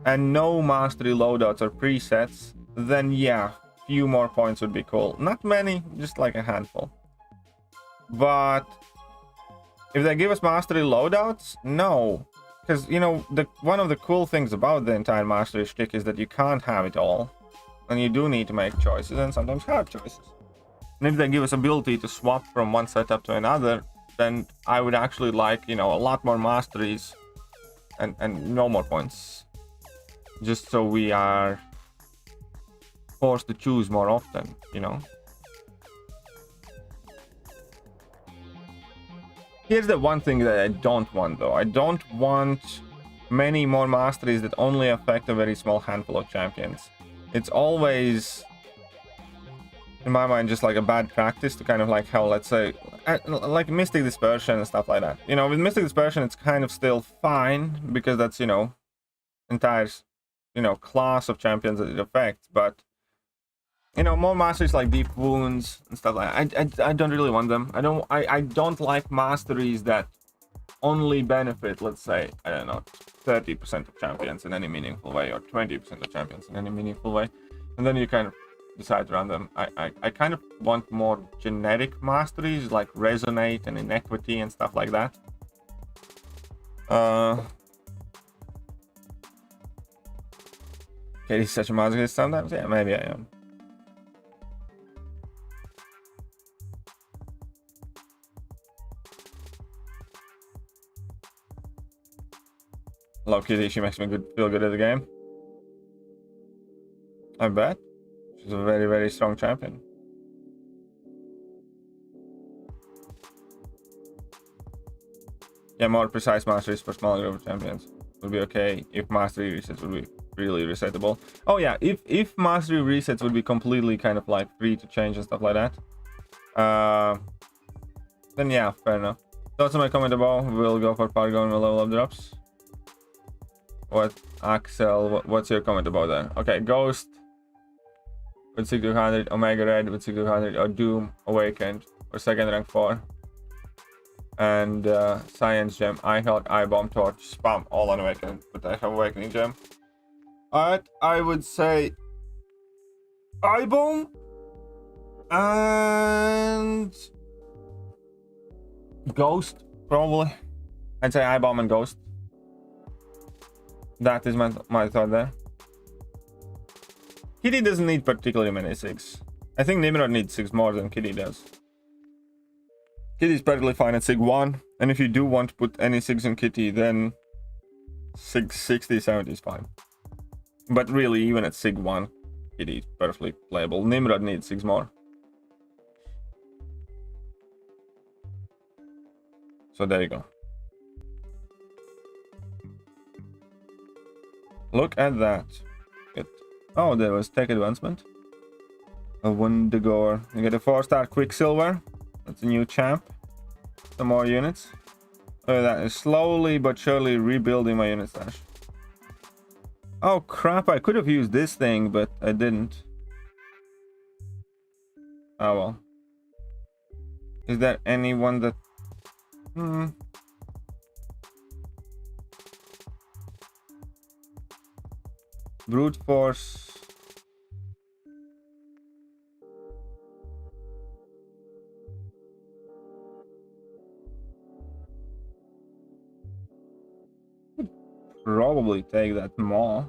S2: and no mastery loadouts or presets, then yeah, few more points would be cool. Not many, just like a handful. But if they give us mastery loadouts, no. Because, you know, one of the cool things about the entire mastery shtick is that you can't have it all. And you do need to make choices, and sometimes hard choices. And if they give us ability to swap from one setup to another, then I would actually like, you know, a lot more masteries and no more points. Just so we are forced to choose more often, you know. Here's the one thing that I don't want though. I don't want many more masteries that only affect a very small handful of champions. It's always, in my mind, just like a bad practice to kind of like how, let's say, like Mystic Dispersion and stuff like that. You know, with Mystic Dispersion, it's kind of still fine because that's, you know, entire, you know, class of champions that it affects. But, you know, more masteries like Deep Wounds and stuff like that, I don't really want them. I don't like masteries that only benefit, let's say, I don't know, 30% of champions in any meaningful way, or 20% of champions in any meaningful way. And then you kind of decide to run them. I kind of want more generic masteries like Resonate and Inequity and stuff like that. Katie's such a masochist sometimes. Yeah, maybe I am. Love Kitty, she makes me feel good at the game. I bet. She's a very, very strong champion. Yeah, more precise masteries for smaller group of champions would be okay if mastery resets would be really resettable. Oh yeah, if mastery resets would be completely kind of like free to change and stuff like that, then yeah, fair enough. Thoughts on my comment above? We'll go for Pargon and level up drops. What, Axel, what's your comment about that? Okay, Ghost with 6200, Omega Red with 6200, or Doom Awakened, or second rank 4. And Science Gem, Eye Hulk, Eye Bomb, Torch, Spam, all on Awakened, but I have Awakening Gem. Alright, I would say Eye Bomb and Ghost, probably. I'd say Eye Bomb and Ghost. That is my thought there. Kitty doesn't need particularly many 6. I think Nimrod needs 6 more than Kitty does. Kitty's perfectly fine at SIG 1, and if you do want to put any 6 in Kitty, then 60, 70 is fine. But really, even at SIG 1, Kitty is perfectly playable. Nimrod needs 6 more. So there you go. Look at that. Good. Oh, there was tech advancement. A Wendigo. You get a 4-star Quicksilver. That's a new champ. Some more units. Look at that. It's slowly but surely rebuilding my unit stash. Oh crap, I could have used this thing, but I didn't. Oh well. Is there anyone that... Brute Force. probably take that maw.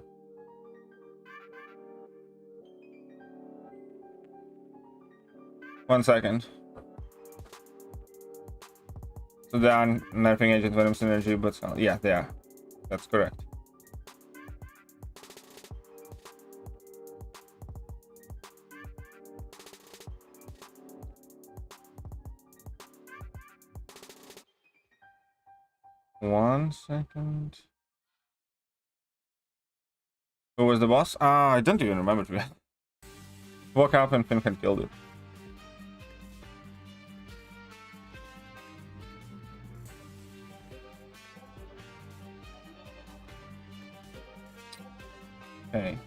S2: One second. So they are nerfing Agent Venom synergy, but yeah, they are. That's correct. One second. Who was the boss? I don't even remember to be honest. Woke up and Finn had killed it. Okay.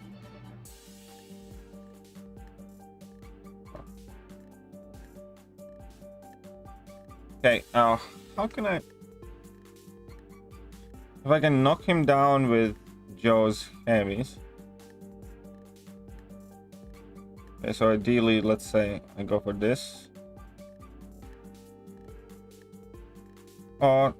S2: Okay, how can I... If I can knock him down with Joe's heavies. Okay, so ideally, let's say I go for this. Or...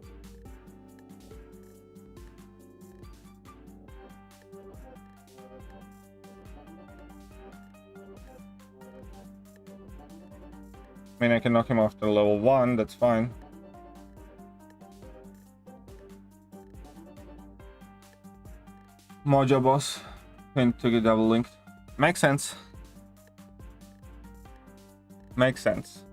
S2: I mean, I can knock him off to level 1, that's fine. Mojo boss. Pin to get double linked. Makes sense. Makes sense.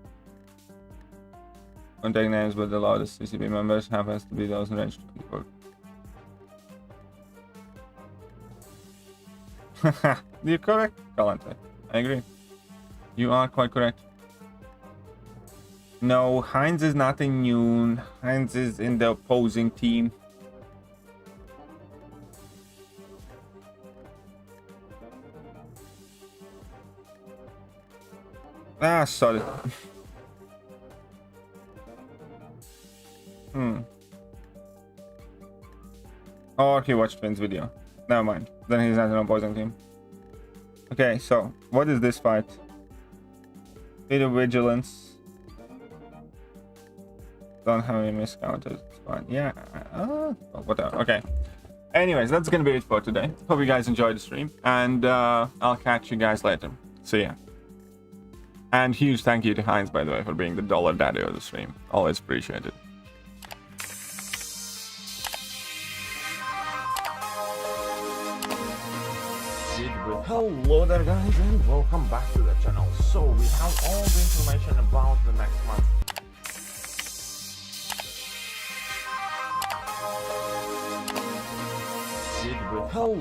S2: Contact names, but the loudest CCP members happens to be those in range 24. You're correct, Galan. I agree. You are quite correct. No, Heinz is not immune. Heinz is in the opposing team. Ah, sorry. Or he watched Finn's video. Never mind. Then he's not an opposing team. Okay, so what is this fight? Bit of vigilance. Don't have any miscounters. It's fine. Yeah. Whatever. Okay. Anyways, that's gonna be it for today. Hope you guys enjoyed the stream, and I'll catch you guys later. See ya. And huge thank you to Heinz, by the way, for being the dollar daddy of the stream. Always appreciated.
S5: Hello there guys, and welcome back to the channel. So we have all the information about the next month. Hello.